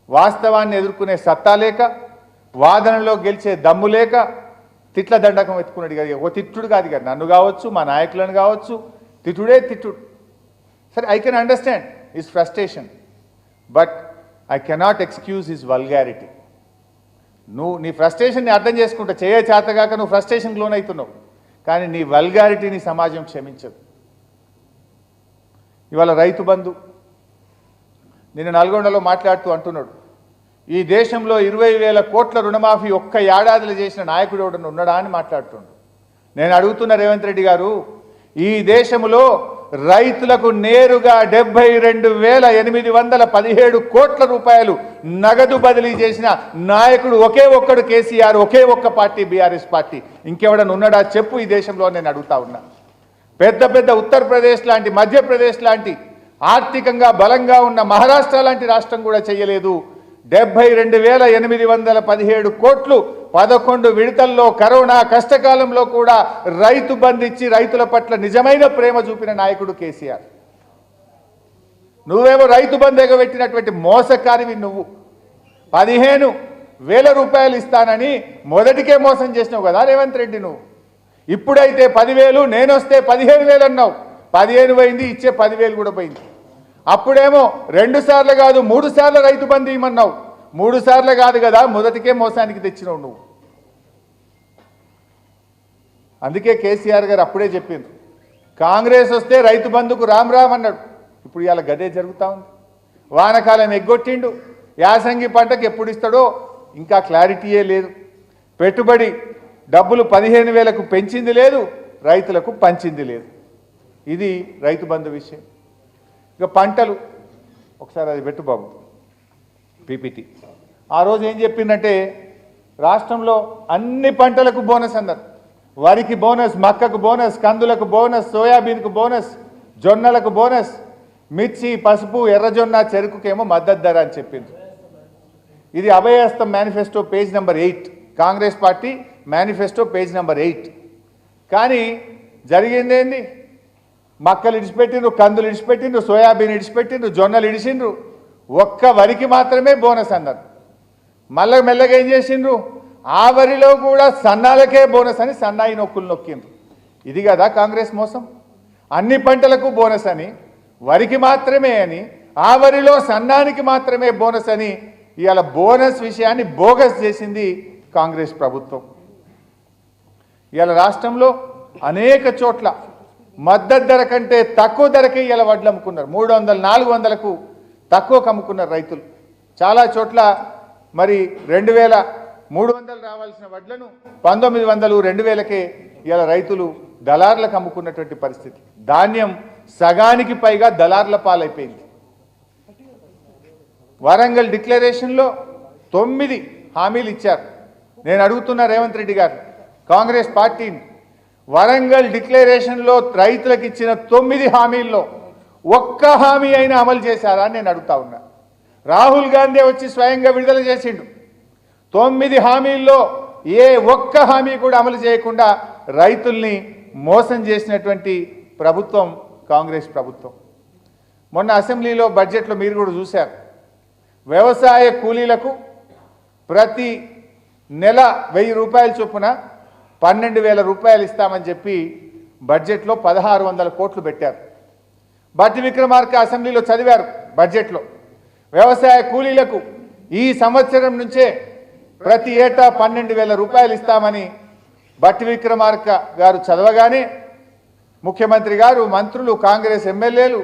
వాస్తవాన్ని ఎదుర్కొనే సత్తా లేక, వాదనలో గెలిచే దమ్ము లేక తిట్ల దండకం ఎత్తుకున్నాడు కదా. ఓ తిట్టుడు కాదు కదా, నన్ను కావచ్చు, మా నాయకులను కావచ్చు, తిట్టుడే తిట్టుడు. సరే, I can understand his frustration, but I cannot excuse his vulgarity. నువ్వు నీ ఫ్రస్ట్రేషన్ని అర్థం చేసుకుంటా, చేయ చేతగాక నువ్వు ఫ్రస్ట్రేషన్కి లోనవుతున్నావు, కానీ నీ వల్గారిటీని సమాజం క్షమించదు. ఇవాళ రైతు బంధు నిన్న నల్గొండలో మాట్లాడుతూ అంటున్నాడు, ఈ దేశంలో 20,000 కోట్ల రుణమాఫీ ఒక్క ఏడాదిలో చేసిన నాయకుడు ఎవడన్నా ఉన్నాడా అని మాట్లాడుతున్నాడు. నేను అడుగుతున్న రేవంత్ రెడ్డి గారు, ఈ దేశంలో రైతులకు నేరుగా 72,817 కోట్ల రూపాయలు నగదు బదిలీ చేసిన నాయకుడు ఒకే ఒక్కడు కేసీఆర్, ఒకే ఒక్క పార్టీ బీఆర్ఎస్ పార్టీ. ఇంకెవడన్నా ఉన్నాడా చెప్పు ఈ దేశంలో నేను అడుగుతా ఉన్నా. పెద్ద పెద్ద ఉత్తరప్రదేశ్ లాంటి, మధ్యప్రదేశ్ లాంటి ఆర్థికంగా బలంగా ఉన్న మహారాష్ట్ర లాంటి రాష్ట్రం కూడా చేయలేదు. 72,817 కోట్లు 11 విడతల్లో కరోనా కష్టకాలంలో కూడా రైతు బంధు ఇచ్చి రైతుల పట్ల నిజమైన ప్రేమ చూపిన నాయకుడు కేసీఆర్. నువ్వేమో రైతు బంధు ఎగబెట్టినటువంటి మోసకారివి. నువ్వు 15,000 రూపాయలు ఇస్తానని మొదటికే మోసం చేసినావు కదా రేవంత్ రెడ్డి. నువ్వు ఇప్పుడైతే 10,000, నేనొస్తే 15,000 అన్నావు. 15 పోయింది, ఇచ్చే 10,000 కూడా పోయింది. అప్పుడేమో 2 సార్లు కాదు 3 సార్లు రైతు బంధు ఇవ్వమన్నావు. 3 సార్లు కాదు కదా, మొదటికే మోసానికి తెచ్చినావు నువ్వు. అందుకే కేసీఆర్ గారు అప్పుడే చెప్పింది, కాంగ్రెస్ వస్తే రైతు బంధుకు రామ్ రామ్ అన్నాడు. ఇప్పుడు ఇవాళ గదే జరుగుతూ ఉంది. వానకాలం ఎగ్గొట్టిండు, యాసంగి పంటకు ఎప్పుడు ఇస్తాడో ఇంకా క్లారిటీయే లేదు. పెట్టుబడి డబ్బులు 15,000కు పెంచింది లేదు, రైతులకు పంచింది లేదు. ఇది రైతు బంధు విషయం. ఇక పంటలు ఒకసారి అది పెట్టు బాబు, పీపీటీ. ఆ రోజు ఏం చెప్పిందంటే, రాష్ట్రంలో అన్ని పంటలకు బోనస్ అన్నారు. వరికి బోనస్, మక్కకు బోనస్, కందులకు బోనస్, సోయాబీన్కు బోనస్, జొన్నలకు బోనస్, మిర్చి, పసుపు, ఎర్రజొన్న, చెరుకుకేమో మద్దతు ధర అని చెప్పింది. ఇది అభయహస్తం manifesto page number 8, Congress party manifesto page number 8. కానీ జరిగింది ఏంది? మక్కలు ఇడిచిపెట్టిండ్రు, కందులు ఇడిచిపెట్టిండ్రు, సోయాబీన్ ఇడిచిపెట్టిండ్రు, జొన్నలు ఇడిచిండ్రు. ఒక్క వరికి మాత్రమే బోనస్ అన్నారు. మళ్ళీ మెల్లగా ఏం చేసిండ్రు? ఆ వరిలో కూడా సన్నాలకే బోనస్ అని సన్నాయి నొక్కులు నొక్కిండ్రు. ఇది కదా కాంగ్రెస్ మోసం. అన్ని పంటలకు బోనస్ అని, వరికి మాత్రమే అని, ఆ వరిలో సన్నానికి మాత్రమే బోనస్ అని ఇవాళ బోనస్ విషయాన్ని బోగస్ చేసింది కాంగ్రెస్ ప్రభుత్వం. ఇవాళ రాష్ట్రంలో అనేక చోట్ల మద్దతు ధర కంటే తక్కువ ధరకే ఇలా వడ్లు అమ్ముకున్నారు. 300, 400కు తక్కువకు అమ్ముకున్నారు రైతులు. చాలా చోట్ల మరి 2,300 రావాల్సిన వడ్లను 1,900, 2,000కే ఇలా రైతులు దళార్లకు అమ్ముకున్నటువంటి పరిస్థితి. ధాన్యం సగానికి పైగా దళార్ల పాలైపోయింది. వరంగల్ డిక్లరేషన్లో 9 హామీలు ఇచ్చారు. నేను అడుగుతున్న రేవంత్ రెడ్డి గారు, కాంగ్రెస్ పార్టీని, వరంగల్ డిక్లరేషన్లో రైతులకు ఇచ్చిన 9 హామీల్లో ఒక్క హామీ అయినా అమలు చేశారా అని నేను అడుగుతా ఉన్నా. రాహుల్ గాంధీ వచ్చి స్వయంగా విడుదల చేసిండు. 9 హామీల్లో ఏ ఒక్క హామీ కూడా అమలు చేయకుండా రైతుల్ని మోసం చేసినటువంటి ప్రభుత్వం కాంగ్రెస్ ప్రభుత్వం. మొన్న అసెంబ్లీలో బడ్జెట్లో మీరు కూడా చూశారు, వ్యవసాయ కూలీలకు ప్రతి నెల 1,000 రూపాయల చొప్పున 12,000 రూపాయలు ఇస్తామని చెప్పి బడ్జెట్లో 1,600 కోట్లు పెట్టారు. బట్టి విక్రమార్క అసెంబ్లీలో చదివారు బడ్జెట్లో, వ్యవసాయ కూలీలకు ఈ సంవత్సరం నుంచే ప్రతి ఏటా 12,000 రూపాయలు ఇస్తామని బట్టి విక్రమార్క గారు చదవగానే ముఖ్యమంత్రి గారు, మంత్రులు, కాంగ్రెస్ ఎమ్మెల్యేలు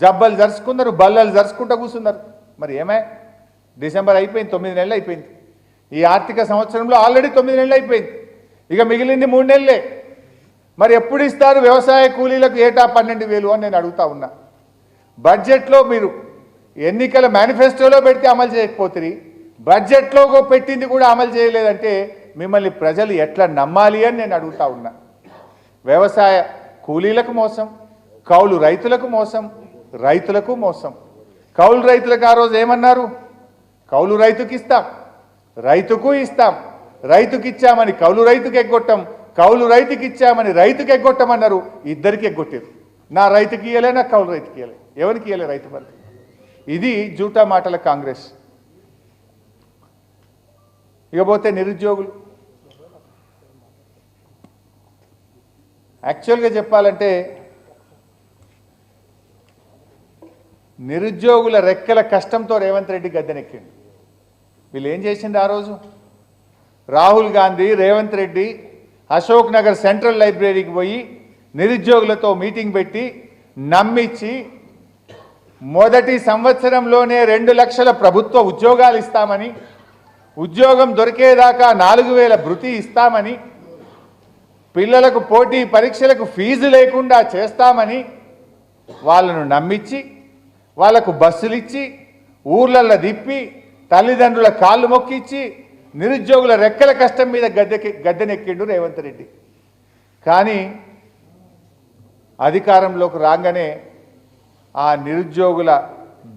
జబ్బలు జరుచుకున్నారు, బల్లలు జరుచుకుంటూ కూర్చున్నారు. మరి ఏమే, డిసెంబర్ అయిపోయింది, 9 నెలలు అయిపోయింది. ఈ ఆర్థిక సంవత్సరంలో ఆల్రెడీ 9 నెలలు అయిపోయింది. ఇక మిగిలింది 3 నెలలే. మరి ఎప్పుడు ఇస్తారు వ్యవసాయ కూలీలకు ఏటా 12,000 అని నేను అడుగుతా ఉన్నా. బడ్జెట్లో మీరు ఎన్నికల మేనిఫెస్టోలో పెడితే అమలు చేయకపోతే, బడ్జెట్లో పెట్టింది కూడా అమలు చేయలేదంటే మిమ్మల్ని ప్రజలు ఎట్లా నమ్మాలి అని నేను అడుగుతా ఉన్నా. వ్యవసాయ కూలీలకు మోసం, కౌలు రైతులకు మోసం, రైతులకు మోసం. కౌలు రైతులకు ఆ రోజు ఏమన్నారు? కౌలు రైతుకి ఇస్తాం, రైతుకు ఇస్తాం, రైతుకి ఇచ్చామని కౌలు రైతుకి ఎగ్గొట్టాం, కౌలు రైతుకి ఇచ్చామని రైతుకి ఎగ్గొట్టమన్నారు, ఇద్దరికి ఎగ్గొట్టారు. నా రైతుకి ఇయ్యలే, నా కౌలు రైతుకి ఇయ్యలే, ఎవరికి ఇయ్యలే రైతు బంధు. ఇది జూటా మాటల కాంగ్రెస్. ఇకపోతే నిరుద్యోగులు, యాక్చువల్గా చెప్పాలంటే నిరుద్యోగుల రెక్కల కష్టంతో రేవంత్ రెడ్డి గద్దెనెక్కిండు. వీళ్ళు ఏం చేసిండు ఆ రోజు? రాహుల్ గాంధీ, రేవంత్ రెడ్డి అశోక్ నగర్ సెంట్రల్ లైబ్రరీకి పోయి నిరుద్యోగులతో మీటింగ్ పెట్టి నమ్మించి మొదటి సంవత్సరంలోనే 2 లక్షల ప్రభుత్వ ఉద్యోగాలు ఇస్తామని, ఉద్యోగం దొరికేదాకా 4000 భృతి ఇస్తామని, పిల్లలకు పోటీ పరీక్షలకు ఫీజు లేకుండా చేస్తామని వాళ్ళను నమ్మించి వాళ్లకు బస్సులు ఇచ్చి ఊర్లల్లో తిప్పి తల్లిదండ్రుల కాళ్ళు మొక్కిచ్చి నిరుద్యోగుల రెక్కల కష్టం మీద గద్దెనెక్కిండు రేవంత్ రెడ్డి. కానీ అధికారంలోకి రాగానే ఆ నిరుద్యోగుల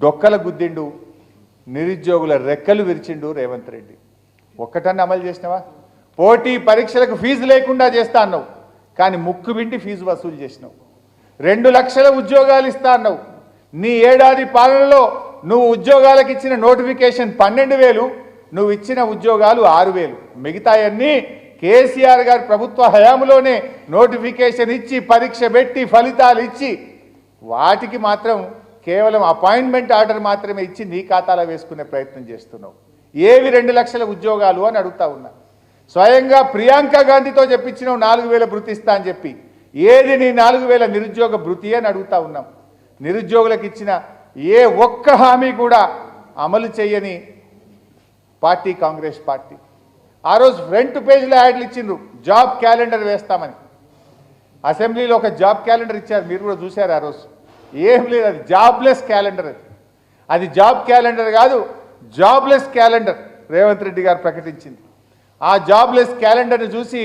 డొక్కల గుద్దిండు, నిరుద్యోగుల రెక్కలు విరిచిండు రేవంత్ రెడ్డి. ఒక్కటన్నా అమలు చేసినావా? పోటీ పరీక్షలకు ఫీజు లేకుండా చేస్తా అన్నావు, కానీ ముక్కు వింటి ఫీజు వసూలు చేసినావు. 2 లక్షల ఉద్యోగాలు ఇస్తా అన్నావు. నీ ఏడాది పాలనలో నువ్వు ఉద్యోగాలకు ఇచ్చిన నోటిఫికేషన్ 12,000, నువ్వు ఇచ్చిన ఉద్యోగాలు 6,000. మిగతాయన్నీ కేసీఆర్ గారి ప్రభుత్వ హయాంలోనే నోటిఫికేషన్ ఇచ్చి పరీక్ష పెట్టి ఫలితాలు ఇచ్చి వాటికి మాత్రం కేవలం అపాయింట్మెంట్ ఆర్డర్ మాత్రమే ఇచ్చి నీ ఖాతాలో వేసుకునే ప్రయత్నం చేస్తున్నావు. ఏవి 2 లక్షల ఉద్యోగాలు అని అడుగుతా ఉన్నా. స్వయంగా ప్రియాంక గాంధీతో చెప్పించినావు 4,000 భృతి ఇస్తా అని చెప్పి. ఏది నీ 4,000 నిరుద్యోగ భృతి అని అడుగుతా ఉన్నాం. నిరుద్యోగులకు ఇచ్చిన ఏ ఒక్క హామీ కూడా అమలు చేయని పార్టీ కాంగ్రెస్ పార్టీ. ఆ రోజు ఫ్రంట్ పేజ్లో యాడ్లు ఇచ్చిండ్రు, జాబ్ క్యాలెండర్ వేస్తామని. అసెంబ్లీలో ఒక జాబ్ క్యాలెండర్ ఇచ్చారు, మీరు కూడా చూశారు ఆ రోజు. ఏం లేదు, అది జాబ్లెస్ క్యాలెండర్. అది జాబ్ క్యాలెండర్ కాదు, జాబ్లెస్ క్యాలెండర్ రేవంత్ రెడ్డి గారు ప్రకటించింది. ఆ జాబ్లెస్ క్యాలెండర్ని చూసి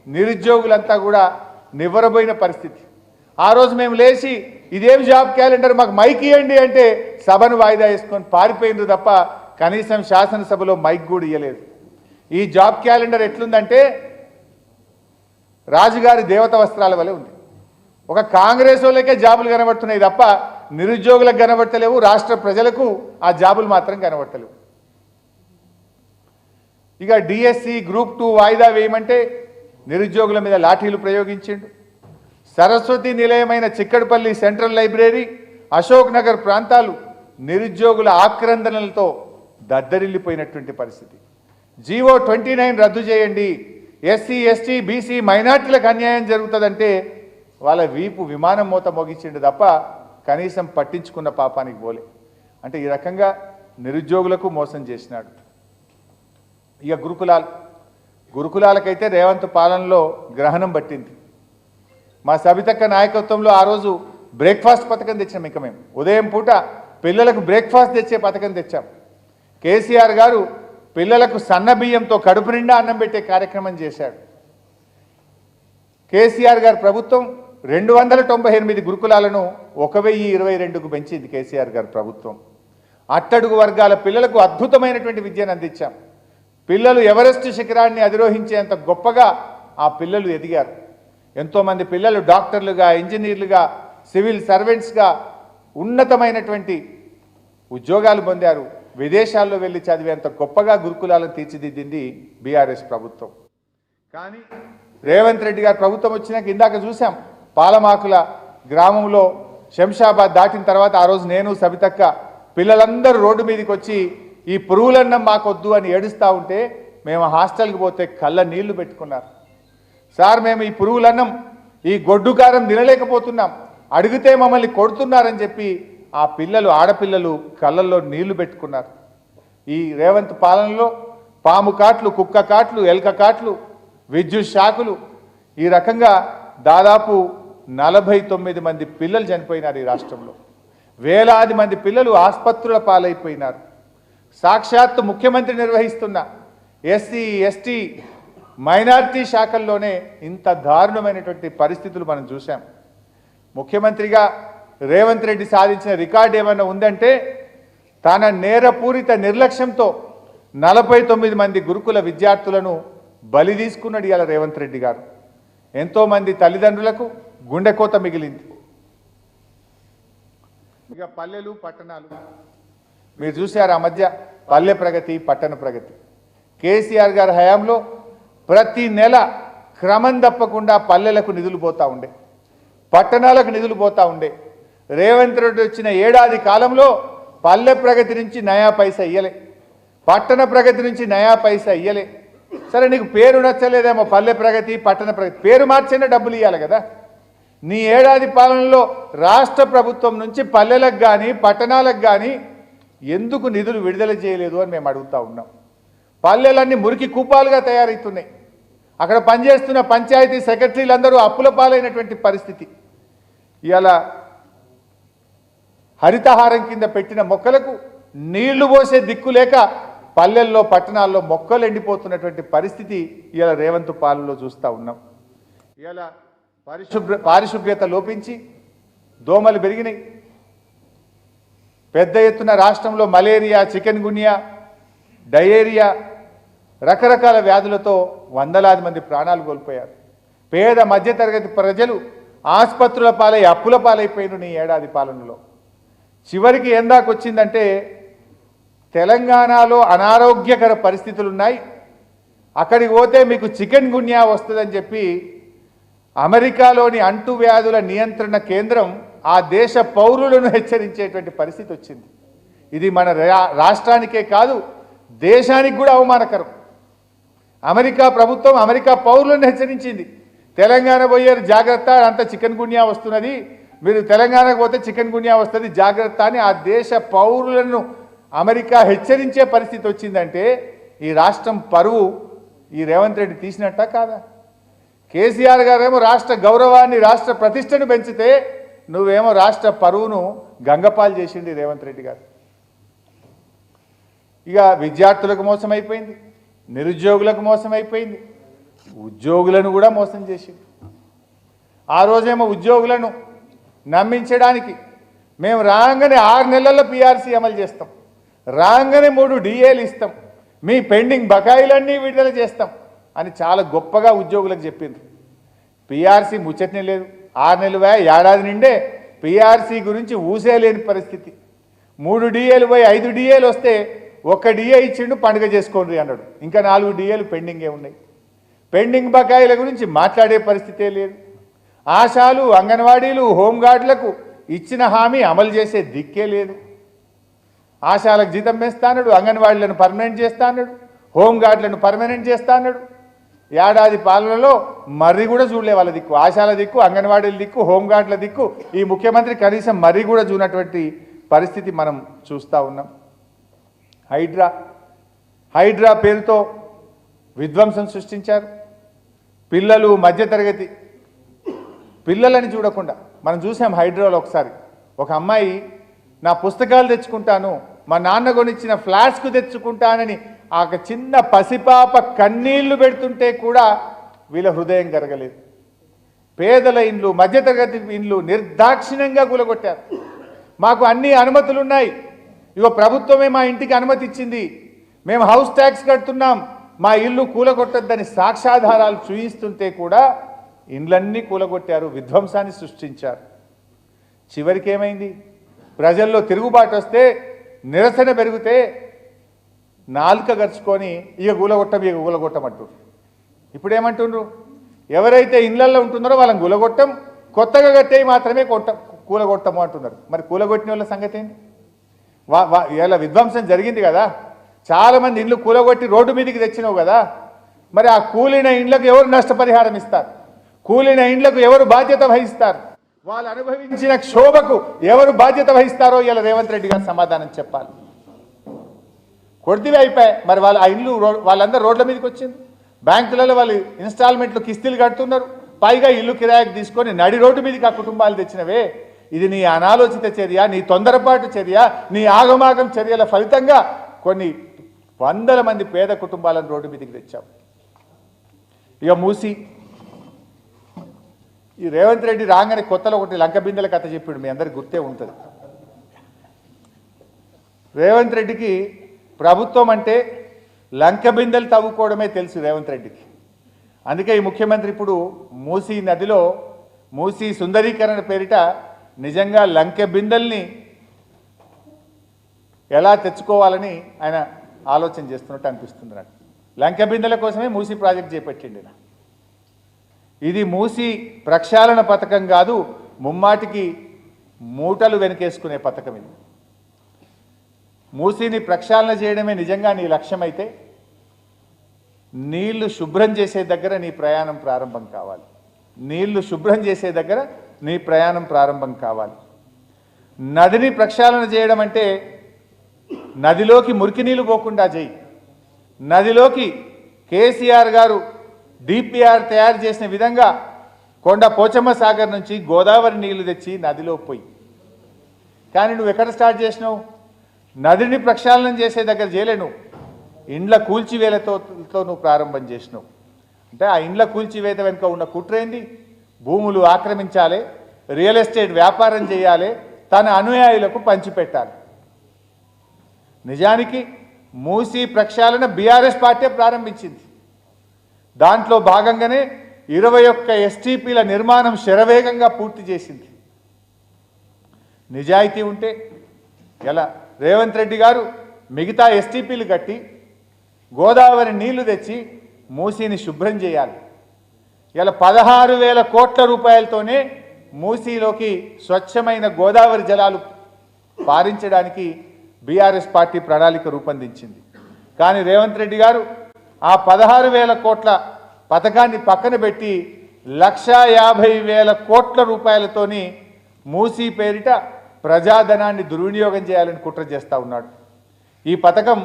నిరుద్యోగులంతా కూడా నివ్వరబోయిన పరిస్థితి. ఆ రోజు మేము లేచి ఇదేం జాబ్ క్యాలెండర్, మాకు మైక్ ఇవ్వండి అంటే సభను వాయిదా వేసుకొని పారిపోయింది తప్ప కనీసం శాసనసభలో మైక్ కూడా ఇవ్వలేదు. ఈ జాబ్ క్యాలెండర్ ఎట్లుందంటే రాజుగారి దేవత వస్త్రాల వలె ఉంది. ఒక కాంగ్రెస్ వాళ్ళకే జాబులు కనబడుతున్నాయి తప్ప నిరుద్యోగులకు కనబడతలేవు, రాష్ట్ర ప్రజలకు ఆ జాబులు మాత్రం కనబడతలేవు. ఇక డిఎస్సి గ్రూప్ 2 వాయిదా వేయమంటే నిరుద్యోగుల మీద లాఠీలు ప్రయోగించిండు. సరస్వతి నిలయమైన చిక్కడపల్లి సెంట్రల్ లైబ్రరీ, అశోక్ నగర్ ప్రాంతాలు నిరుద్యోగుల ఆక్రందనలతో దద్దరిల్లిపోయినటువంటి పరిస్థితి. జీవో 29 రద్దు చేయండి, ఎస్సీ ఎస్టీ బీసీ మైనార్టీలకు అన్యాయం జరుగుతుందంటే వాళ్ళ వీపు విమానం మోత మోగించిండు తప్ప కనీసం పట్టించుకున్న పాపానికి పోలే. అంటే ఈ రకంగా నిరుద్యోగులకు మోసం చేసినాడు. ఇక గురుకులాలకైతే రేవంత్ పాలనలో గ్రహణం పట్టింది. మా సబితక్క నాయకత్వంలో ఆ రోజు బ్రేక్ఫాస్ట్ పథకం తెచ్చాం. ఇక మేము ఉదయం పూట పిల్లలకు బ్రేక్ఫాస్ట్ తెచ్చే పథకం తెచ్చాం. కేసీఆర్ గారు పిల్లలకు సన్న బియ్యంతో కడుపు నిండా అన్నం పెట్టే కార్యక్రమం చేశాడు. కేసీఆర్ గారి ప్రభుత్వం 298 గురుకులాలను 1022కు పెంచింది కేసీఆర్ గారి ప్రభుత్వం. అట్టడుగు వర్గాల పిల్లలకు అద్భుతమైనటువంటి విద్యను అందించాం. పిల్లలు ఎవరెస్ట్ శిఖరాన్ని అధిరోహించేంత గొప్పగా ఆ పిల్లలు ఎదిగారు. ఎంతోమంది పిల్లలు డాక్టర్లుగా, ఇంజనీర్లుగా, సివిల్ సర్వెంట్స్గా ఉన్నతమైనటువంటి ఉద్యోగాలు పొందారు. విదేశాల్లో వెళ్ళి చదివేంత గొప్పగా గురుకులాలను తీర్చిదిద్దింది బీఆర్ఎస్ ప్రభుత్వం. కానీ రేవంత్ రెడ్డి గారి ప్రభుత్వం వచ్చినాక ఇందాక చూసాం, పాలమాకుల గ్రామంలో శంషాబాద్ దాటిన తర్వాత ఆ రోజు నేను సబితక్క పిల్లలందరూ రోడ్డు మీదకి వచ్చి ఈ పురుగులన్నం మాకొద్దు అని ఏడుస్తూ ఉంటే మేము హాస్టల్కి పోతే కళ్ళ నీళ్లు పెట్టుకున్నారు. సార్ మేము ఈ పురుగులన్నం, ఈ గొడ్డు కారం తినలేకపోతున్నాం, అడిగితే మమ్మల్ని కొడుతున్నారని చెప్పి ఆ పిల్లలు, ఆడపిల్లలు కళ్ళల్లో నీళ్లు పెట్టుకున్నారు. ఈ రేవంత్ పాలనలో పాము కాట్లు, కుక్క కాట్లు, ఎలక కాట్లు, విద్యుత్ షాకులు, ఈ రకంగా దాదాపు 49 మంది పిల్లలు చనిపోయినారు. ఈ రాష్ట్రంలో వేలాది మంది పిల్లలు ఆసుపత్రుల పాలైపోయినారు. సాక్షాత్తు ముఖ్యమంత్రి నిర్వహిస్తున్న ఎస్సీ ఎస్టీ మైనారిటీ శాఖల్లోనే ఇంత దారుణమైనటువంటి పరిస్థితులు మనం చూసాం. ముఖ్యమంత్రిగా రేవంత్ రెడ్డి సాధించిన రికార్డు ఏమైనా ఉందంటే తన నేరపూరిత నిర్లక్ష్యంతో 49 మంది గురుకుల విద్యార్థులను బలి తీసుకున్నాడు ఇవాళ రేవంత్ రెడ్డి గారు. ఎంతోమంది తల్లిదండ్రులకు గుండెకోత మిగిలింది. ఇక పల్లెలు పట్టణాలు మీరు చూశారు ఆ మధ్య పల్లె ప్రగతి పట్టణ ప్రగతి. కేసీఆర్ గారి హయాంలో ప్రతి నెల క్రమం తప్పకుండా పల్లెలకు నిధులు పోతూ ఉండే, పట్టణాలకు నిధులు పోతూ ఉండే. రేవంత్ రెడ్డి వచ్చిన ఏడాది కాలంలో పల్లె ప్రగతి నుంచి నయా పైసా ఇయ్యలే, పట్టణ ప్రగతి నుంచి నయా పైసా ఇయ్యలే. సరే నీకు పేరు నచ్చలేదేమో పల్లె ప్రగతి పట్టణ ప్రగతి, పేరు మార్చైనా డబ్బులు ఇవ్వాలి కదా. నీ ఏడాది పాలనలో రాష్ట్ర ప్రభుత్వం నుంచి పల్లెలకు కానీ పట్టణాలకు కానీ ఎందుకు నిధులు విడుదల చేయలేదు అని మేము అడుగుతూ ఉన్నాం. పల్లెలన్నీ మురికి కూపాలుగా తయారవుతున్నాయి. అక్కడ పనిచేస్తున్న పంచాయతీ సెక్రటరీలందరూ అప్పుల పాలైనటువంటి పరిస్థితి. ఇవాళ హరితహారం కింద పెట్టిన మొక్కలకు నీళ్లు పోసే దిక్కు లేక పల్లెల్లో పట్టణాల్లో మొక్కలు ఎండిపోతున్నటువంటి పరిస్థితి ఇవాళ రేవంత్ పాలనలో చూస్తూ ఉన్నాం. ఇవాళ పారిశుభ్రత లోపించి దోమలు పెరిగినాయి. పెద్ద ఎత్తున రాష్ట్రంలో మలేరియా, చికెన్ గున్యా, డయేరియా, రకరకాల వ్యాధులతో వందలాది మంది ప్రాణాలు కోల్పోయారు. పేద మధ్యతరగతి ప్రజలు ఆసుపత్రుల పాలై అప్పుల పాలైపోయిన నీ ఏడాది పాలనలో. చివరికి ఎందాకొచ్చిందంటే తెలంగాణలో అనారోగ్యకర పరిస్థితులు ఉన్నాయి, అక్కడికి పోతే మీకు చికెన్ గున్యా వస్తుందని చెప్పి అమెరికాలోని అంటువ్యాధుల నియంత్రణ కేంద్రం ఆ దేశ పౌరులను హెచ్చరించేటువంటి పరిస్థితి వచ్చింది. ఇది మన రాష్ట్రానికే కాదు దేశానికి కూడా అవమానకరం. అమెరికా ప్రభుత్వం అమెరికా పౌరులను హెచ్చరించింది, తెలంగాణ పోయారు జాగ్రత్త, అంత చికెన్ గున్యా వస్తున్నది, మీరు తెలంగాణకు పోతే చికెన్ గున్యా వస్తుంది జాగ్రత్త అని ఆ దేశ పౌరులను అమెరికా హెచ్చరించే పరిస్థితి వచ్చిందంటే ఈ రాష్ట్రం పరువు ఈ రేవంత్ రెడ్డి తీసినట్ట కాదా? కేసీఆర్ గారేమో రాష్ట్ర గౌరవాన్ని రాష్ట్ర ప్రతిష్టను పెంచితే నువ్వేమో రాష్ట్ర పరువును గంగపాలు చేసింది రేవంత్ రెడ్డి గారు. ఇక విద్యార్థులకు మోసం అయిపోయింది, నిరుద్యోగులకు మోసం అయిపోయింది, ఉద్యోగులను కూడా మోసం చేసింది. ఆ రోజేమో ఉద్యోగులను నమ్మించడానికి మేము రాగానే 6 నెలల్లో పీఆర్సీ అమలు చేస్తాం, రాగానే 3 డిఏలు ఇస్తాం, మీ పెండింగ్ బకాయిలన్నీ విడుదల చేస్తాం అని చాలా గొప్పగా ఉద్యోగులకు చెప్పింది. పీఆర్సీ ముచ్చటనే లేదు. 6 నెలలు ఏడాది నిండే పీఆర్సీ గురించి ఊసేలేని పరిస్థితి. 3 డిఏలు పోయి 5 డిఏలు వస్తే 1 డిఏ ఇచ్చిండు, పండుగ చేసుకోండి అన్నాడు. ఇంకా 4 డిఏలు పెండింగే ఉన్నాయి. పెండింగ్ బకాయిల గురించి మాట్లాడే పరిస్థితే లేదు. ఆశాలు, అంగన్వాడీలు, హోంగార్డులకు ఇచ్చిన హామీ అమలు చేసే దిక్కే లేదు. ఆశాలకు జీతం వేస్తాడు, అంగన్వాడీలను పర్మనెంట్ చేస్తాడు, హోంగార్డులను పర్మనెంట్ చేస్తాడు. ఏడాది పాలనలో మర్రి కూడా చూడలే వాళ్ళ దిక్కు, ఆశాల దిక్కు, అంగన్వాడీల దిక్కు, హోంగార్డుల దిక్కు. ఈ ముఖ్యమంత్రి కనీసం మర్రి కూడా చూనటువంటి పరిస్థితి మనం చూస్తూ ఉన్నాం. హైడ్రా పేరుతో విధ్వంసం సృష్టించారు. పిల్లలు, మధ్యతరగతి పిల్లలని చూడకుండా మనం చూసాం హైడ్రాలో ఒకసారి ఒక అమ్మాయి నా పుస్తకాలు తెచ్చుకుంటాను, మా నాన్న కొనిచ్చిన ఫ్లాస్క్ తెచ్చుకుంటానని ఆ చిన్న పసిపాప కన్నీళ్లు పెడుతుంటే కూడా వీళ్ళ హృదయం కరగలేదు. పేదల ఇండ్లు, మధ్యతరగతి ఇండ్లు నిర్దాక్షిణ్యంగా కూలగొట్టారు. మాకు అన్ని అనుమతులు ఉన్నాయి, ఇగో ప్రభుత్వమే మా ఇంటికి అనుమతి ఇచ్చింది, మేము హౌస్ ట్యాక్స్ కడుతున్నాం, మా ఇల్లు కూలగొట్టద్దని సాక్ష్యాధారాలు చూయిస్తుంటే కూడా ఇండ్లన్నీ కూలగొట్టారు, విధ్వంసాన్ని సృష్టించారు. చివరికి ఏమైంది? ప్రజల్లో తిరుగుబాటు వస్తే, నిరసన పెరిగితే నాలుక గరుచుకొని ఇక కూలగొట్టమంటారు. ఇప్పుడు ఏమంటుండ్రు? ఎవరైతే ఇళ్లల్లో ఉంటున్నారో వాళ్ళని కూలగొట్టం, కొత్తగా కట్టేవి మాత్రమే కూలగొట్టము అంటున్నారు. మరి కూలగొట్టిన వాళ్ళ సంగతి ఏంటి? ఇలా విధ్వంసం జరిగింది కదా, చాలామంది ఇండ్లు కూలగొట్టి రోడ్డు మీదకి తెచ్చినావు కదా, మరి ఆ కూలిన ఇండ్లకు ఎవరు నష్టపరిహారం ఇస్తారు? కూలిన ఇండ్లకు ఎవరు బాధ్యత వహిస్తారు? వాళ్ళు అనుభవించిన క్షోభకు ఎవరు బాధ్యత వహిస్తారో ఇలా రేవంత్ రెడ్డి గారు సమాధానం చెప్పాలి. కొడితివే అయిపోయాయి. మరి వాళ్ళ ఆ ఇండ్లు వాళ్ళందరూ రోడ్ల మీదకి వచ్చింది. బ్యాంకులలో వాళ్ళు ఇన్స్టాల్మెంట్లు కిస్తీలు కడుతున్నారు, పైగా ఇల్లు కిరాయికి తీసుకొని నడి రోడ్డు మీదకి ఆ కుటుంబాలు తెచ్చినవే. ఇది నీ అనాలోచిత చర్య, నీ తొందరపాటు చర్య, నీ ఆగమాగం చర్యల ఫలితంగా కొన్ని వందల మంది పేద కుటుంబాలను రోడ్డు మీదకి తెచ్చాం. ఇక మూసి ఈ రేవంత్ రెడ్డి రాగానే కొత్తలో ఒకటి లంక బిందెల కథ చెప్పాడు, మీ అందరికి గుర్తే ఉంటుంది. రేవంత్ రెడ్డికి ప్రభుత్వం అంటే లంక బిందెలు తవ్వుకోవడమే తెలుసు. రేవంత్ రెడ్డికి అందుకే ఈ ముఖ్యమంత్రి ఇప్పుడు మూసీ నదిలో మూసీ సుందరీకరణ పేరిట నిజంగా లంకె బిందెల్ని ఎలా తెచ్చుకోవాలని ఆయన ఆలోచన చేస్తున్నట్టు అనిపిస్తుంది నాకు. లంకె బిందెల కోసమే మూసీ ప్రాజెక్ట్ చేపట్టిండి. ఇది మూసీ ప్రక్షాళన పథకం కాదు, ముమ్మాటికి మూటలు వెనకేసుకునే పథకం ఇది. మూసీని ప్రక్షాళన చేయడమే నిజంగా నీ లక్ష్యమైతే నీళ్లు శుభ్రం చేసే దగ్గర నీ ప్రయాణం ప్రారంభం కావాలి. నీళ్లు శుభ్రం చేసే దగ్గర నీ ప్రయాణం ప్రారంభం కావాలి. నదిని ప్రక్షాళన చేయడం అంటే నదిలోకి మురికి నీళ్లు పోకుండా చేయి. నదిలోకి కేసీఆర్ గారు డిపిఆర్ తయారు చేసిన విధంగా కొండ పోచమ్మ సాగర్ నుంచి గోదావరి నీళ్లు తెచ్చి నదిలో పోయి. కానీ నువ్వు ఎక్కడ స్టార్ట్ చేసినావు? నదిని ప్రక్షాళన చేసే దగ్గర చేయలేను, ఇండ్ల కూల్చివేలతో నువ్వు ప్రారంభం చేసినావు. అంటే ఆ ఇండ్ల కూల్చివేత వెనుక ఉన్న కుట్రేంది? భూములు ఆక్రమించాలి, రియల్ ఎస్టేట్ వ్యాపారం చేయాలి, తన అనుయాయులకు పంచిపెట్టాలి. నిజానికి మూసీ ప్రక్షాళన బీఆర్ఎస్ పార్టీ ప్రారంభించింది. దాంట్లో భాగంగానే 21 ఎస్టీపీల నిర్మాణం శరవేగంగా పూర్తి చేసింది. నిజాయితీ ఉంటే ఎలా రేవంత్ రెడ్డి గారు మిగతా ఎస్టీపీలు కట్టి గోదావరి నీళ్లు తెచ్చి మూసీని శుభ్రం చేయాలి. ఇలా 16,000 కోట్ల రూపాయలతోనే మూసీలోకి స్వచ్ఛమైన గోదావరి జలాలు పారించడానికి బీఆర్ఎస్ పార్టీ ప్రణాళిక రూపొందించింది. కానీ రేవంత్ రెడ్డి గారు ఆ 16,000 కోట్ల పథకాన్ని పక్కన పెట్టి 1,50,000 కోట్ల రూపాయలతోని మూసీ పేరిట ప్రజాధనాన్ని దుర్వినియోగం చేయాలని కుట్ర చేస్తూ ఉన్నాడు. ఈ పథకం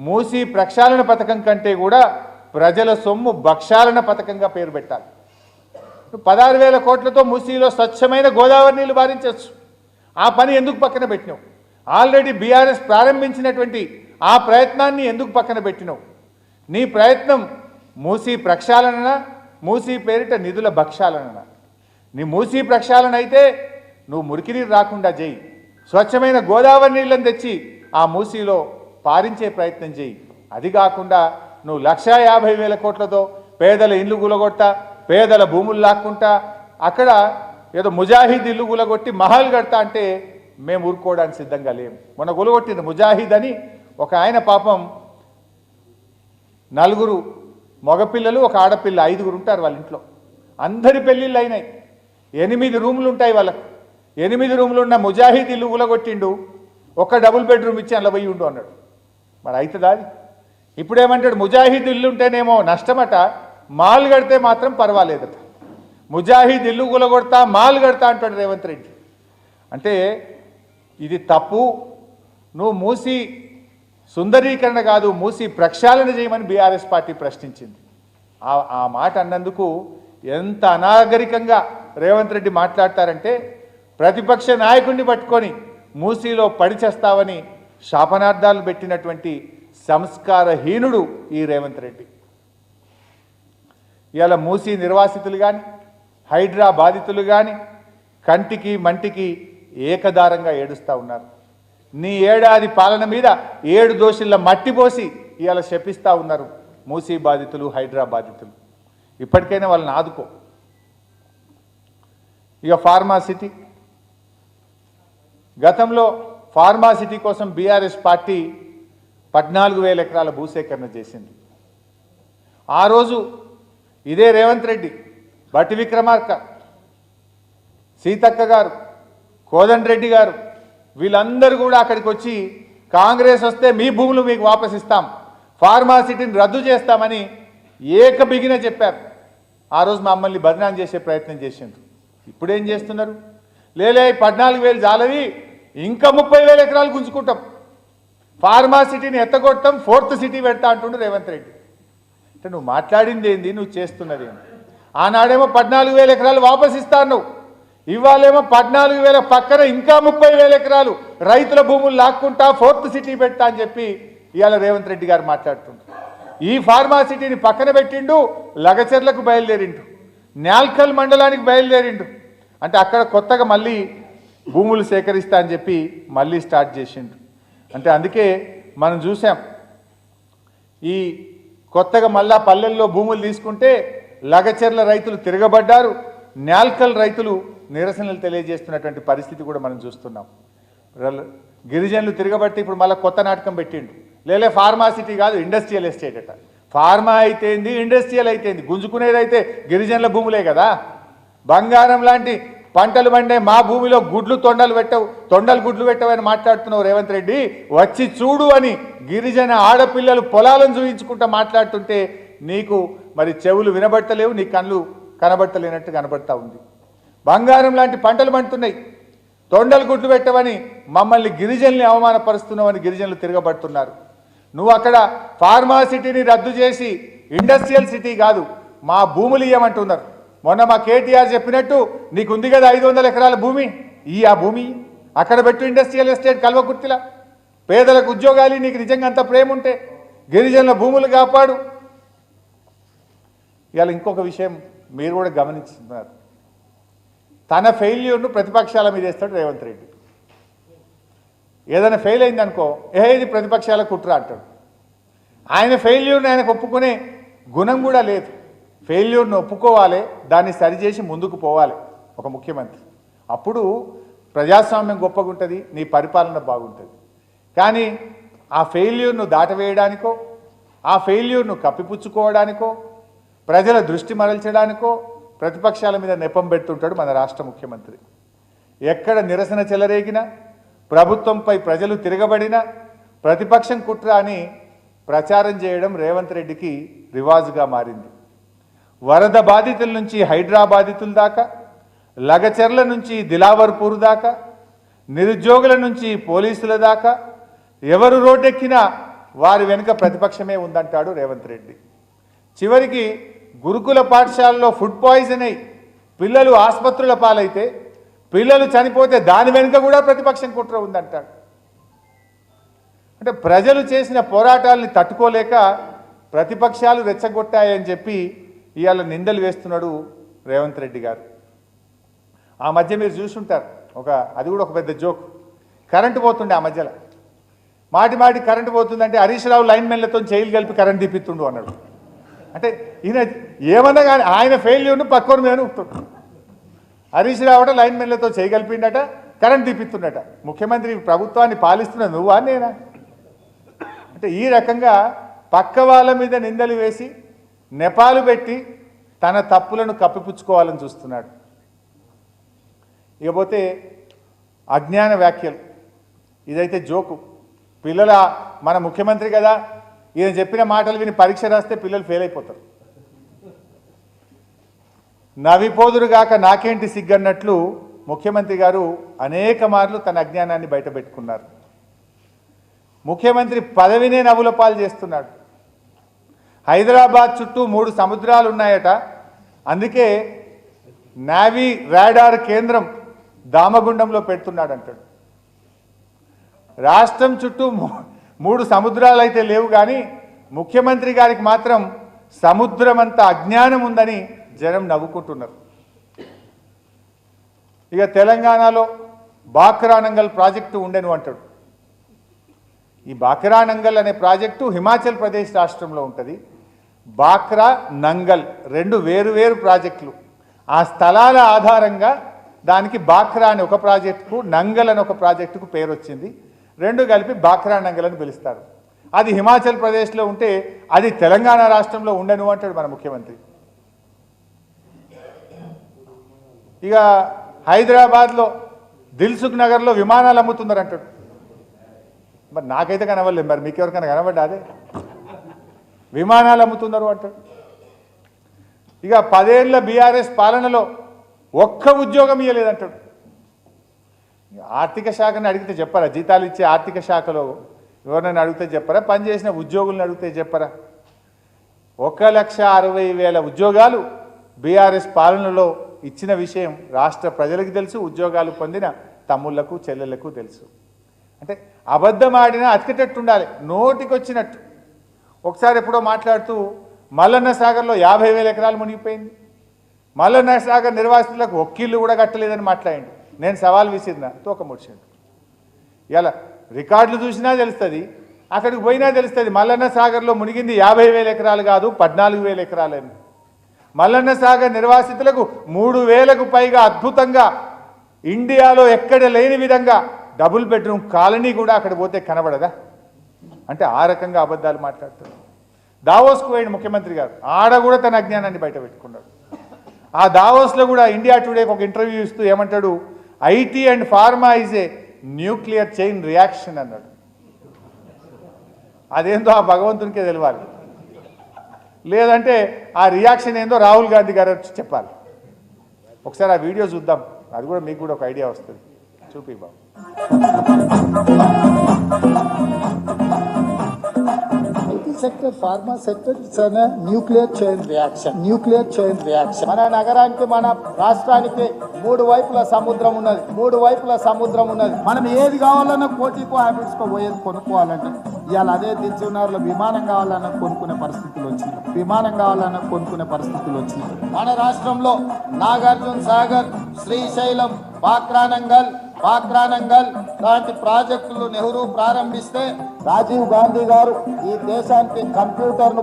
మూసీ ప్రక్షాళన పథకం కంటే కూడా ప్రజల సొమ్ము భక్షాలన పథకంగా పేరు పెట్టాలి. 16,000 కోట్లతో మూసీలో స్వచ్ఛమైన గోదావరి నీళ్లు పారించవచ్చు. ఆ పని ఎందుకు పక్కన పెట్టినావు? ఆల్రెడీ బీఆర్ఎస్ ప్రారంభించినటువంటి ఆ ప్రయత్నాన్ని ఎందుకు పక్కన పెట్టినావు? నీ ప్రయత్నం మూసీ ప్రక్షాళన, మూసీ పేరిట నిధుల భక్షాలన. నీ మూసీ ప్రక్షాళన అయితే నువ్వు మురికి నీరు రాకుండా చేయి, స్వచ్ఛమైన గోదావరి నీళ్ళని తెచ్చి ఆ మూసీలో పారించే ప్రయత్నం చేయి. అది కాకుండా నువ్వు 1,50,000 కోట్లతో పేదల ఇల్లు గులగొట్టా, పేదల భూములు లాక్కుంటా, అక్కడ ఏదో ముజాహిద్ ఇల్లు గులగొట్టి మహల్ కడతా అంటే మేము ఊరుకోవడానికి సిద్ధంగా లేము. మొన్న గులగొట్టింది ముజాహిద్ అని ఒక ఆయన, పాపం 4 మగపిల్లలు, ఒక ఆడపిల్ల, 5 ఉంటారు వాళ్ళ ఇంట్లో. అందరి పెళ్ళిళ్ళు అయినాయి. 8 రూములు ఉంటాయి వాళ్ళకు. 8 రూములు ఉన్న ముజాహిద్ ఇల్లు ఊలగొట్టిండు, ఒక డబుల్ బెడ్రూమ్ ఇచ్చి అందులో పోయి ఉండు అన్నాడు. మరి అవుతుందా అది? ఇప్పుడేమంటాడు, ముజాహిద్ ఇల్లు ఉంటేనేమో నష్టమట, మాల్ కడితే మాత్రం పర్వాలేదట. ముజాహిద్ ఇల్లు కూలగొడతా, మాల్ కడతా అంటాడు రేవంత్ రెడ్డి. అంటే ఇది తప్పు. నువ్వు మూసీ సుందరీకరణ కాదు, మూసీ ప్రక్షాళన చేయమని బీఆర్ఎస్ పార్టీ ప్రశ్నించింది. ఆ మాట అన్నందుకు ఎంత అనాగరికంగా రేవంత్ రెడ్డి మాట్లాడతారంటే, ప్రతిపక్ష నాయకుడిని పట్టుకొని మూసీలో పడిచేస్తావని శాపనార్థాలు పెట్టినటువంటి సంస్కారహీనుడు ఈ రేవంత్ రెడ్డి. ఇవాళ మూసీ నిర్వాసితులు కానీ, హైడ్రా బాధితులు కానీ కంటికి మంటికి ఏకదారంగా ఏడుస్తూ ఉన్నారు. నీ ఏడాది పాలన మీద 7 దోషుల మట్టి పోసి ఇవాళ శపిస్తూ ఉన్నారు మూసీ బాధితులు, హైడ్రా బాధితులు. ఇప్పటికైనా వాళ్ళని ఆదుకో. ఇక ఫార్మాసిటీ, గతంలో ఫార్మాసిటీ కోసం బీఆర్ఎస్ పార్టీ 14,000 ఎకరాల భూసేకరణ చేసింది. ఆ రోజు ఇదే రేవంత్ రెడ్డి, బట్టి విక్రమార్క, సీతక్క గారు, కోదండరెడ్డి గారు వీళ్ళందరూ కూడా అక్కడికి వచ్చి కాంగ్రెస్ వస్తే మీ భూములు మీకు వాపసిస్తాం, ఫార్మాసిటీని రద్దు చేస్తామని ఏకబిగిన చెప్పారు. ఆ రోజు మమ్మల్ని బదనాం చేసే ప్రయత్నం చేసిండ్రు. ఇప్పుడేం చేస్తున్నారు? లేలే 14,000 జాలవి, ఇంకా 30,000 ఎకరాలు గుంజుకుంటాం, ఫార్మాసిటీని ఎత్తగొడతాం, 4th సిటీ పెడతా అంటుండు రేవంత్ రెడ్డి. అంటే నువ్వు మాట్లాడింది ఏంది, నువ్వు చేస్తున్నది ఏంది? ఆనాడేమో 14,000 ఎకరాలు వాపసిస్తా అన్నావు, ఇవాళేమో 14,000 పక్కన ఇంకా 30,000 ఎకరాలు రైతుల భూములు లాక్కుంటా 4th సిటీ పెడతా అని చెప్పి ఇవాళ రేవంత్ రెడ్డి గారు మాట్లాడుతుండ్రు. ఈ ఫార్మాసిటీని పక్కన పెట్టిండు, లగచర్లకు బయలుదేరిండు, న్యాల్కల్ మండలానికి బయలుదేరిండు. అంటే అక్కడ కొత్తగా మళ్ళీ భూములు సేకరిస్తా అని చెప్పి మళ్ళీ స్టార్ట్ చేసిండు. అంటే అందుకే మనం చూసాం, ఈ కొత్తగా మళ్ళా పల్లెల్లో భూములు తీసుకుంటే లగచెర్ల రైతులు తిరగబడ్డారు, న్యాల్కల్ రైతులు నిరసనలు తెలియజేస్తున్నటువంటి పరిస్థితి కూడా మనం చూస్తున్నాం. గిరిజనులు తిరగబట్టి ఇప్పుడు మళ్ళీ కొత్త నాటకం పెట్టిండు. లేలే ఫార్మాసిటీ కాదు ఇండస్ట్రియల్ ఎస్టేట్ అట. ఫార్మా అయితేంది, ఇండస్ట్రియల్ అయితేంది, గుంజుకునేదైతే గిరిజనుల భూములే కదా. బంగారం లాంటి పంటలు పండే మా భూమిలో తొండలు గుడ్లు పెట్టవని మాట్లాడుతున్నావు రేవంత్ రెడ్డి. వచ్చి చూడు అని గిరిజన ఆడపిల్లలు పొలాలను చూపించుకుంటా మాట్లాడుతుంటే నీకు మరి చెవులు వినబడతలేవు, నీ కళ్ళు కనబడతలేనట్టు కనబడతా ఉంది. బంగారం లాంటి పంటలు పండుతున్నాయి, తొండలు గుడ్లు పెట్టవని మమ్మల్ని గిరిజనుల్ని అవమానపరుస్తున్నావని గిరిజనులు తిరగబడుతున్నారు. నువ్వు అక్కడ ఫార్మాసిటీని రద్దు చేసి ఇండస్ట్రియల్ సిటీ కాదు మా భూములు ఇవ్వమంటున్నారు. మొన్న మా కేటీఆర్ చెప్పినట్టు నీకు ఉంది కదా 500 ఎకరాల భూమి, ఆ భూమి అక్కడ పెట్టు ఇండస్ట్రియల్ ఎస్టేట్ కల్వకుర్తిలా. పేదలకు ఉద్యోగాలు, నీకు నిజంగా అంత ప్రేమ ఉంటే గిరిజనుల భూములు కాపాడు. ఇవాళ ఇంకొక విషయం మీరు కూడా గమనిస్తున్నారు, తన ఫెయిల్యూర్ను ప్రతిపక్షాల మీద వేస్తాడు రేవంత్ రెడ్డి. ఏదైనా ఫెయిల్ అయిందనుకో, ఇది ప్రతిపక్షాల కుట్ర అంటాడు. ఆయన ఫెయిల్యూర్ని ఆయనకు ఒప్పుకునే గుణం కూడా లేదు. ఫెయిల్యూర్ను ఒప్పుకోవాలి, దాన్ని సరిచేసి ముందుకు పోవాలి ఒక ముఖ్యమంత్రి. అప్పుడు ప్రజాస్వామ్యం గొప్పగా ఉంటుంది, నీ పరిపాలన బాగుంటుంది. కానీ ఆ ఫెయిల్యూర్ను దాటవేయడానికో, ఆ ఫెయిల్యూర్ను కప్పిపుచ్చుకోవడానికో, ప్రజల దృష్టి మరల్చడానికో ప్రతిపక్షాల మీద నెపం పెడుతుంటాడు మన రాష్ట్ర ముఖ్యమంత్రి. ఎక్కడ నిరసన చెలరేగినా, ప్రభుత్వంపై ప్రజలు తిరగబడినా ప్రతిపక్షం కుట్ర అని ప్రచారం చేయడం రేవంత్ రెడ్డికి రివాజుగా మారింది. వరద బాధితుల నుంచి హైడ్రా బాధితుల దాకా, లగచెర్ల నుంచి దిలావర్పూర్ దాకా, నిరుద్యోగుల నుంచి పోలీసుల దాకా ఎవరు రోడ్డెక్కినా వారి వెనుక ప్రతిపక్షమే ఉందంటాడు రేవంత్ రెడ్డి. చివరికి గురుకుల పాఠశాలలో ఫుడ్ పాయిజన్ అయి పిల్లలు ఆసుపత్రుల పాలైతే, పిల్లలు చనిపోతే దాని వెనుక కూడా ప్రతిపక్షం కుట్ర ఉందంటాడు. అంటే ప్రజలు చేసిన పోరాటాలని తట్టుకోలేక ప్రతిపక్షాలు రెచ్చగొట్టాయని చెప్పి ఇవాళ నిందలు వేస్తున్నాడు రేవంత్ రెడ్డి గారు. ఆ మధ్య మీరు చూసుంటారు, అది కూడా ఒక పెద్ద జోక్. కరెంటు పోతుండే ఆ మధ్యలో, మాటి current పోతుందంటే Harish Rao line మెన్లతో jail కలిపి కరెంట్ తీపిస్తుండు అన్నాడు. అంటే ఈయన ఏమన్నా కానీ ఆయన ఫెయిల్యూర్ను పక్కోని మీద ఉపుతాడు. Harish Rao line మెన్లతో చేయగలిపిండట, current తీపిస్తుండట. ముఖ్యమంత్రి ప్రభుత్వాన్ని పాలిస్తున్న నువ్వా నేనా? అంటే ఈ రకంగా పక్క వాళ్ళ మీద నిందలు వేసి నెపాలు పెట్టి తన తప్పులను కప్పిపుచ్చుకోవాలని చూస్తున్నాడు. ఇకపోతే అజ్ఞాన వ్యాఖ్యలు, ఇదైతే జోకు. మన ముఖ్యమంత్రి కదా, ఈయన చెప్పిన మాటలు విని పరీక్ష రాస్తే పిల్లలు ఫెయిల్ అయిపోతారు. నవిపోదురుగాక నాకేంటి సిగ్గన్నట్లు ముఖ్యమంత్రి గారు అనేక మార్లు తన అజ్ఞానాన్ని బయటపెట్టుకున్నారు. ముఖ్యమంత్రి పదవినే నవ్వుల పాలు చేస్తున్నాడు. హైదరాబాద్ చుట్టూ 3 సముద్రాలు ఉన్నాయట, అందుకే నావీ రాడార్ కేంద్రం దామగుండంలో పెడుతున్నాడు అంటాడు. రాష్ట్రం చుట్టూ 3 సముద్రాలు అయితే లేవు, కానీ ముఖ్యమంత్రి గారికి మాత్రం సముద్రం అంత అజ్ఞానం ఉందని జనం నవ్వుకుంటున్నారు. ఇక తెలంగాణలో బాక్రానంగల్ ప్రాజెక్టు ఉండెను అంటాడు. ఈ బాక్రానంగల్ అనే ప్రాజెక్టు హిమాచల్ ప్రదేశ్ రాష్ట్రంలో ఉంటుంది. బాక్రా నంగల్ 2 వేరు ప్రాజెక్టులు. ఆ స్థలాల ఆధారంగా దానికి బాక్రా అని ఒక ప్రాజెక్టుకు, నంగల్ అని ఒక ప్రాజెక్టుకు పేరు వచ్చింది. 2 కలిపి బాక్రా నంగల్ అని పిలుస్తారు. అది హిమాచల్ ప్రదేశ్లో ఉంటే అది తెలంగాణ రాష్ట్రంలో ఉండను అంటాడు మన ముఖ్యమంత్రి. ఇక హైదరాబాద్లో దిల్సుఖ్ నగర్లో విమానాలు అమ్ముతున్నారు అంటాడు. మరి నాకైతే కనవలేదు, మరి మీకెవరికైనా కనబడ్డా? అదే విమానాలు అమ్ముతున్నారు అంటాడు. ఇక 10 ఏళ్ల బీఆర్ఎస్ పాలనలో ఒక్క ఉద్యోగం ఇవ్వలేదంటాడు. ఆర్థిక శాఖని అడిగితే చెప్పరా? జీతాలు ఇచ్చే ఆర్థిక శాఖలో ఎవరినైనా అడిగితే చెప్పరా? పనిచేసిన ఉద్యోగులను అడిగితే చెప్పరా? 1,60,000 ఉద్యోగాలు బీఆర్ఎస్ పాలనలో ఇచ్చిన విషయం రాష్ట్ర ప్రజలకు తెలుసు, ఉద్యోగాలు పొందిన తమ్ముళ్లకు చెల్లెళ్లకు తెలుసు. అంటే అబద్ధం ఆడినా అతికేటట్టు ఉండాలి, నోటికొచ్చినట్టు. ఒకసారి ఎప్పుడో మాట్లాడుతూ మల్లన్న సాగర్లో 50,000 ఎకరాలు మునిగిపోయింది, మల్లన్న సాగర్ నిర్వాసితులకు ఒక్కిళ్ళు కూడా కట్టలేదని మాట్లాడిండు. నేను సవాల్ విసిరినా, తోక ముడిచిండు. ఇలా రికార్డులు చూసినా తెలుస్తుంది, అక్కడికి పోయినా తెలుస్తుంది. మల్లన్న సాగర్లో మునిగింది 50,000 ఎకరాలు కాదు 14,000 ఎకరాలని. మల్లన్న సాగర్ నిర్వాసితులకు 3,000కు పైగా అద్భుతంగా ఇండియాలో ఎక్కడ లేని విధంగా డబుల్ బెడ్రూమ్ కాలనీ కూడా అక్కడ పోతే కనబడదా? అంటే ఆ రకంగా అబద్ధాలు మాట్లాడుతున్నారు. దావోస్కు పోయిన ముఖ్యమంత్రి గారు ఆడ కూడా తన అజ్ఞానాన్ని బయట పెట్టుకున్నాడు. ఆ దావోస్లో కూడా ఇండియా టుడేకి ఒక ఇంటర్వ్యూ ఇస్తూ ఏమంటాడు, IT and pharma is a nuclear chain reaction అన్నాడు. అదేందో ఆ భగవంతునికే తెలవాలి, లేదంటే ఆ రియాక్షన్ ఏందో రాహుల్ గాంధీ గారు వచ్చి చెప్పాలి. ఒకసారి ఆ వీడియో చూద్దాం, అది కూడా మీకు కూడా ఒక ఐడియా వస్తుంది. చూపి బాబు. Sector pharma sector it's an nuclear chain reaction. మన నగరానికి మన రాష్ట్రానికి 3 వైపుల సముద్రం ఉన్నది. మనం ఏది కావాలన్నా కోటికో హ్యాబిట్స్కో పోయేది కొనుక్కోవాలంటే ఇవాళ అదే దిల్సునార్లో విమానం కావాలన్నా కొనుక్కునే పరిస్థితులు వచ్చినాయి. మన రాష్ట్రంలో నాగార్జున సాగర్, శ్రీశైలం, పాక్రానంగల్ లాంటి ప్రాజెక్టులు నెహ్రూ ప్రారంభిస్తే రాజీవ్ గాంధీ గారు ఈ దేశానికి కంప్యూటర్ను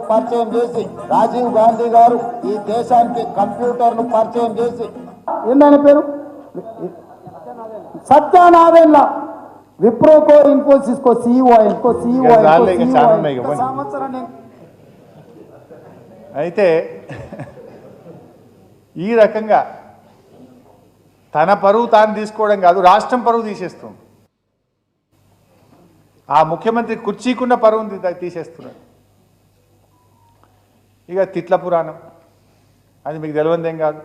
పరిచయం చేసి ఏందని పేరు సత్యనారాయణ విప్రోకో ఇన్ఫోసిస్కో CEO సంవత్సరం. అయితే ఈ రకంగా తన పరువు తాను తీసుకోవడం కాదు, రాష్ట్రం పరువు తీసేస్తుంది. ఆ ముఖ్యమంత్రి కుర్చీకున్న పరువుని తీసేస్తున్నాడు. ఇక తిట్ల పురాణం, అది మీకు తెలియదేం కాదు.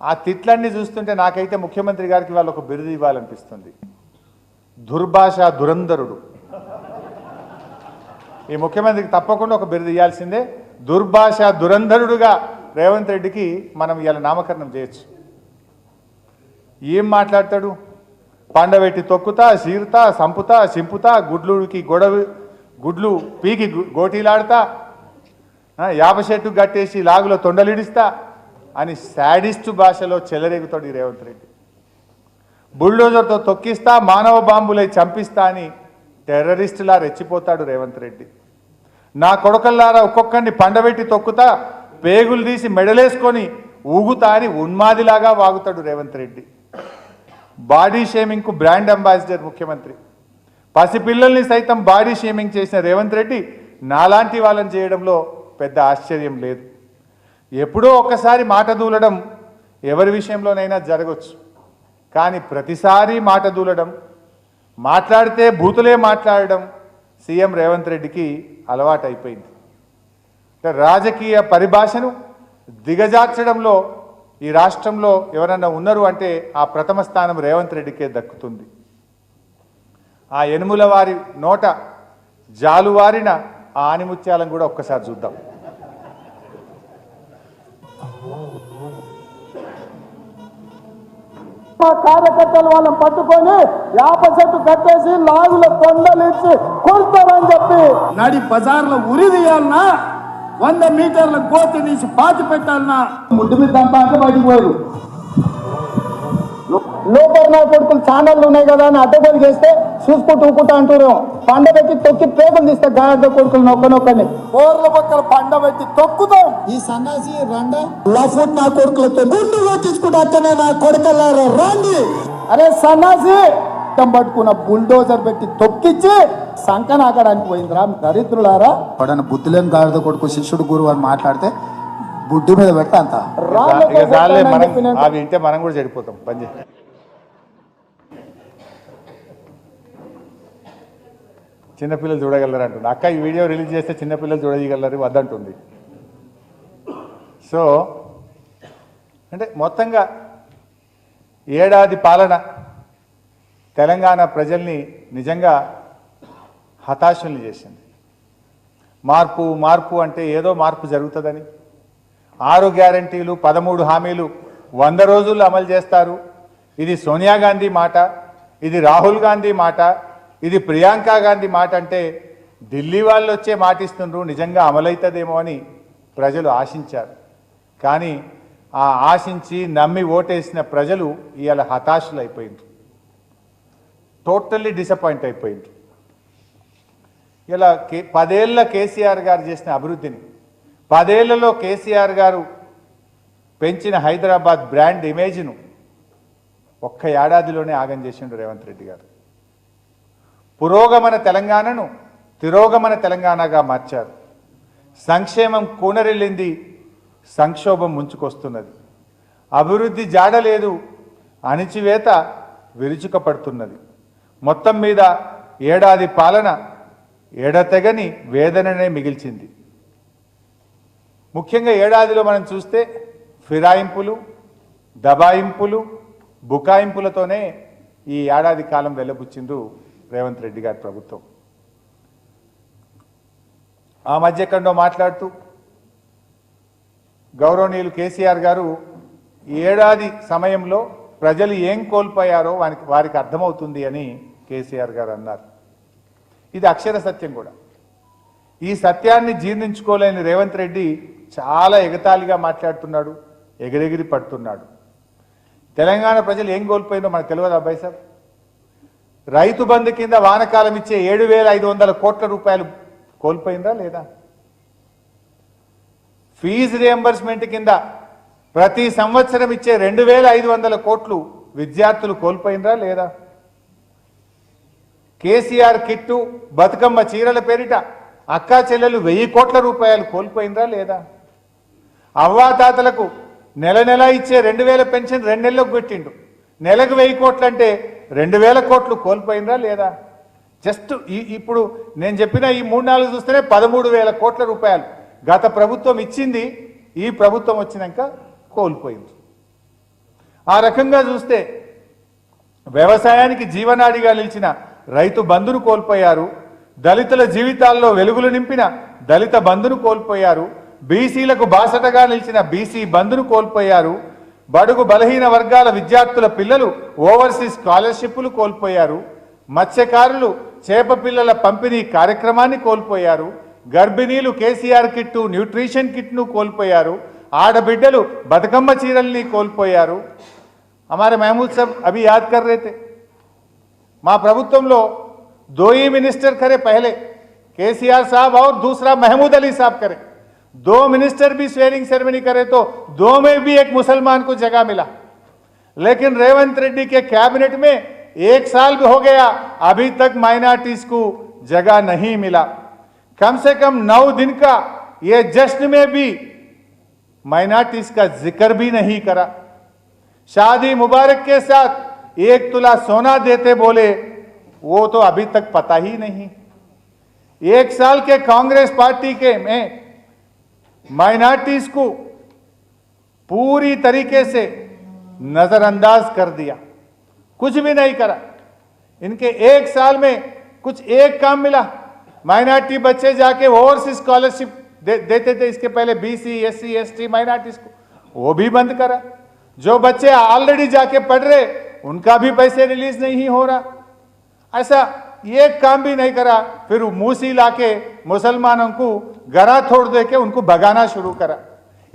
ఆ తిట్లన్నీ చూస్తుంటే నాకైతే ముఖ్యమంత్రి గారికి వాళ్ళు ఒక బిరుదు ఇవ్వాలనిపిస్తుంది, దుర్భాష దురంధరుడు. ఈ ముఖ్యమంత్రికి తప్పకుండా ఒక బిరుదు ఇవ్వాల్సిందే. దుర్భాష దురంధరుడుగా రేవంత్ రెడ్డికి మనం ఇవాళ నామకరణం చేయొచ్చు. ఏం మాట్లాడతాడు, పండబెట్టి తొక్కుతా, చీరుతా, సంపుతా, చింపుతా, గుడ్లు పీకి గోటీలాడతా, యాప చెట్టు కట్టేసి లాగులో తొండలిడిస్తా అని శాడిస్టు భాషలో చెలరేగుతాడు ఈ రేవంత్ రెడ్డి. బుల్డోజర్తో తొక్కిస్తా, మానవ బాంబులై చంపిస్తా అని టెర్రరిస్టులా రెచ్చిపోతాడు రేవంత్ రెడ్డి. నా కొడుకల్లారా ఒక్కొక్కరిని పండబెట్టి తొక్కుతా, పేగులు తీసి మెడలేసుకొని ఊగుతా అని ఉన్మాదిలాగా వాగుతాడు రేవంత్ రెడ్డి. బాడీ షేమింగ్కు బ్రాండ్ అంబాసిడర్ ముఖ్యమంత్రి. పసిపిల్లల్ని సైతం బాడీ షేమింగ్ చేసిన రేవంత్ రెడ్డి నాలాంటి వాళ్ళని చేయడంలో పెద్ద ఆశ్చర్యం లేదు. ఎప్పుడో ఒకసారి మాట దూలడం ఎవరి విషయంలోనైనా జరగవచ్చు, కానీ ప్రతిసారి మాట దూలడం, మాట్లాడితే బూతులే మాట్లాడడం సీఎం రేవంత్ రెడ్డికి అలవాటు అయిపోయింది. రాజకీయ పరిభాషను దిగజార్చడంలో ఈ రాష్ట్రంలో ఎవరన్నా ఉన్నారు అంటే ఆ ప్రథమ స్థానం రేవంత్ రెడ్డికే దక్కుతుంది. ఆ యనుముల వారి నోట జాలువారిన ఆ ఆనిముత్యాలను కూడా ఒక్కసారి చూద్దాం. కార్యకర్తలు వాళ్ళని పట్టుకొని యాప చెట్టు కట్టేసి లాగుల కొండలిచ్చి కొడతారని చెప్పి నడి బజార్లో ఉరి తీయాలన్నా, 100 మీటర్ల గోతి తీసి పాతి పెట్టాలన్నా ముడ్డు మీద దంప అంటే బయటికి పోయారు. లోపల నా కొడుకులు ఛానళ్ళు ఉన్నాయి కదా అని అడ్డగోలు చేస్తే చూసుకుంటూ ఊకుంటా అంటారు. పండబెట్టి తొక్కి పేగులు తీస్తే గాడిద కొడుకులు నొక్కనొక్కని కోర్ల పక్కన పండబెట్టి తొక్కుతాం. ఈ సన్నాసి రండ లఫుట్ నా కొడుకులతో గుండు కొట్టించుకుంటా అట్టనే నా కొడుకల్లారా రండి. అరే సన్నాసి పట్టుకున్న బుల్డోజర్ పెట్టి తొక్కిచ్చి సంకనాకడానికి పోయిందిరా దరిద్రులారా. పడన బుద్ధి లేని గాడిద కొడుకు శిష్యుడు గురువు అని మాట్లాడితే బుడ్డి మీద పెడతా అంత అవి వింటే మనం కూడా చెడిపోతాం. పని చిన్నపిల్లలు చూడగలరు అంటుంది అక్క. ఈ వీడియో రిలీజ్ చేస్తే చిన్నపిల్లలు చూడగలరు వద్దంటుంది. సో అంటే మొత్తంగా ఏడాది పాలన తెలంగాణ ప్రజల్ని నిజంగా హతాశుల్ని చేసింది. మార్పు అంటే ఏదో మార్పు జరుగుతుందని, 6 గ్యారంటీలు 13 హామీలు 100 రోజుల్లో అమలు చేస్తారు. ఇది సోనియా గాంధీ మాట, ఇది రాహుల్ గాంధీ మాట, ఇది ప్రియాంక గాంధీ మాట అంటే ఢిల్లీ వాళ్ళు వచ్చే మాటిస్తుండ్రు, నిజంగా అమలవుతుందేమో అని ప్రజలు ఆశించారు. కానీ ఆ ఆశించి నమ్మి ఓటేసిన ప్రజలు ఇవాళ హతాశులు అయిపోయింది, టోటల్లీ డిసప్పాయింట్ అయిపోయింది. ఇలా 10 ఏళ్ళ కేసీఆర్ గారు చేసిన అభివృద్ధిని 10 ఏళ్లలో కేసీఆర్ గారు పెంచిన హైదరాబాద్ బ్రాండ్ ఇమేజ్ను ఒక్క ఏడాదిలోనే ఆగం చేసిండు రేవంత్ రెడ్డి గారు. పురోగమన తెలంగాణను తిరోగమన తెలంగాణగా మార్చారు. సంక్షేమం కూనరిల్లింది, సంక్షోభం ముంచుకొస్తున్నది. అభివృద్ధి జాడలేదు, అణిచివేత విరుచుకపడుతున్నది. మొత్తం మీద ఏడాది పాలన ఎడతెగని వేదననే మిగిల్చింది. ముఖ్యంగా ఏడాదిలో మనం చూస్తే ఫిరాయింపులు, దబాయింపులు, బుకాయింపులతోనే ఈ ఏడాది కాలం వెల్లబుచ్చిండ్రు రేవంత్ రెడ్డి గారి ప్రభుత్వం. ఆ మధ్య ఎక్కడో మాట్లాడుతూ గౌరవనీయులు కేసీఆర్ గారు ఏడాది సమయంలో ప్రజలు ఏం కోల్పోయారో వారికి అర్థమవుతుంది అని కేసీఆర్ గారు అన్నారు. ఇది అక్షర సత్యం కూడా. ఈ సత్యాన్ని జీర్ణించుకోలేని రేవంత్ రెడ్డి చాలా ఎగతాళిగా మాట్లాడుతున్నాడు, ఎగిరెగిరి పడుతున్నాడు. తెలంగాణ ప్రజలు ఏం కోల్పోయిందో మనకు తెలియదు అబ్బాయి సార్. రైతు బంధు కింద వానకాలం ఇచ్చే 7,500 కోట్ల రూపాయలు కోల్పోయిందా లేదా? ఫీజు రియంబర్స్మెంట్ కింద ప్రతి సంవత్సరం ఇచ్చే 2,500 కోట్లు విద్యార్థులు కోల్పోయినరా లేదా? కేసీఆర్ కిట్టు, బతుకమ్మ చీరల పేరిట అక్కా చెల్లెలు 1000 కోట్ల రూపాయలు కోల్పోయినరా లేదా? అవ్వాతాతలకు నెల నెల ఇచ్చే 2,000 పెన్షన్ 2 నెలలకు పెట్టిండు. నెలకు 1000 కోట్లు అంటే 2,000 కోట్లు కోల్పోయినరా లేదా? జస్ట్ ఇప్పుడు నేను చెప్పిన ఈ 3-4 చూస్తేనే 13,000 కోట్ల రూపాయలు గత ప్రభుత్వం ఇచ్చింది, ఈ ప్రభుత్వం వచ్చినాక కోల్పోయింది. ఆ రకంగా చూస్తే వ్యవసాయానికి జీవనాడిగా నిలిచిన రైతు బంధును కోల్పోయారు. దళితుల జీవితాల్లో వెలుగులు నింపిన దళిత బంధును కోల్పోయారు. బీసీలకు బాసటగా నిలిచిన బీసీ బంధును కోల్పోయారు. బడుగు బలహీన వర్గాల విద్యార్థుల పిల్లలు ఓవర్సీస్ స్కాలర్షిప్లు కోల్పోయారు. మత్స్యకారులు చేప పిల్లల పంపిణీ కార్యక్రమాన్ని కోల్పోయారు. గర్భిణీలు కేసీఆర్ కిట్టు, న్యూట్రిషన్ కిట్ను కోల్పోయారు. ఆడబిడ్డలు బతుకమ్మ చీరల్ని కోల్పోయారు. हमारे महमूद साहब अभी याद कर रहे थे, माँ ప్రభుత్వంలో 2 ही मिनिस्टर करे, पहले केसीआर साहब और दूसरा महमूद अली साहब करे. 2 मिनिस्टर भी स्वेरिंग सेरेमनी करे तो 2 में भी एक मुसलमान को जगह मिला. लेकिन रेवंत रेड्डी के कैबिनेट में 1 साल भी हो गया, अभी तक माइनॉरिटीज को जगह नहीं मिला. कम से कम 9 दिन का ये जश्न में भी माइनॉरिटीज का जिक्र भी नहीं करा. शादी मुबारक के साथ 1 तुला सोना देते बोले, वो तो अभी तक पता ही नहीं. 1 साल के कांग्रेस पार्टी के में माइनॉरिटीज को पूरी तरीके से नजरअंदाज कर दिया, कुछ भी नहीं करा. इनके 1 साल में कुछ एक काम मिला. माइनॉरिटी बच्चे जाके ओवरसीज स्कॉलरशिप देते थे, इसके पहले बीसी, एससी, एसटी माइनॉरिटीज को, वो भी बंद करा. जो बच्चे ऑलरेडी जाके पढ़ रहे उनका भी पैसे रिलीज नहीं हो रहा. ऐसा ये काम भी नहीं करा. फिर मूसी लाके मुसलमानों को गरा तोड़ दे के उनको भगाना शुरू करा.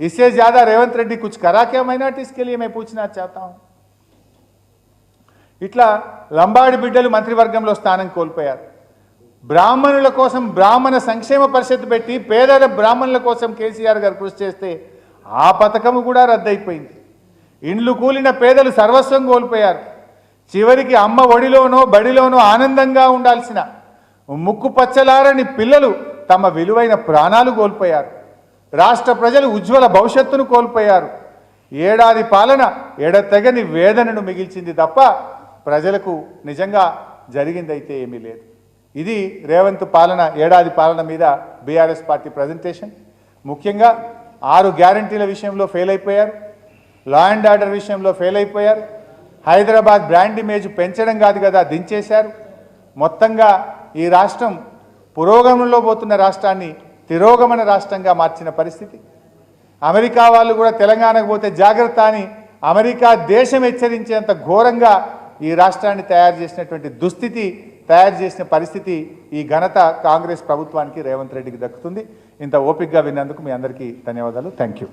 इससे ज्यादा रेवंत रेड्डी कुछ करा क्या माइनॉरिटीज के लिए, मैं पूछना चाहता हूं. ఇట్లా లంబాడి బిడ్డలు మంత్రివర్గంలో స్థానం కోల్పోయారు. బ్రాహ్మణుల కోసం బ్రాహ్మణ సంక్షేమ పరిషత్ పెట్టి పేద బ్రాహ్మణుల కోసం కేసీఆర్ గారు కృషి చేస్తే ఆ పథకం కూడా రద్దయిపోయింది. ఇండ్లు కూలిన పేదలు సర్వస్వం కోల్పోయారు. చివరికి అమ్మ ఒడిలోనో బడిలోనో ఆనందంగా ఉండాల్సిన ముక్కు పచ్చలారని పిల్లలు తమ విలువైన ప్రాణాలు కోల్పోయారు. రాష్ట్ర ప్రజలు ఉజ్వల భవిష్యత్తును కోల్పోయారు. ఏడాది పాలన ఎడతెగని వేదనను మిగిల్చింది తప్ప ప్రజలకు నిజంగా జరిగిందైతే ఏమీ లేదు. ఇది రేవంత్ పాలన, ఏడాది పాలన మీద బీఆర్ఎస్ పార్టీ ప్రజెంటేషన్. ముఖ్యంగా 6 గ్యారంటీల విషయంలో ఫెయిల్ అయిపోయారు. లా అండ్ ఆర్డర్ విషయంలో ఫెయిల్ అయిపోయారు. హైదరాబాద్ బ్రాండ్ ఇమేజ్ పెంచడం కాదు కదా దించేశారు. మొత్తంగా ఈ రాష్ట్రం పురోగమనంలో పోతున్న రాష్ట్రాన్ని తిరోగమన రాష్ట్రంగా మార్చిన పరిస్థితి. అమెరికా వాళ్ళు కూడా తెలంగాణకు పోతే జాగ్రత్త అని అమెరికా దేశం హెచ్చరించేంత ఘోరంగా ఈ రాష్ట్రాన్ని తయారు చేసినటువంటి దుస్థితి, తయారు చేసిన పరిస్థితి, ఈ ఘనత కాంగ్రెస్ ప్రభుత్వానికి, రేవంత్ రెడ్డికి దక్కుతుంది. ఇంత ఓపికగా విన్నందుకు మీ అందరికీ ధన్యవాదాలు. Thank you.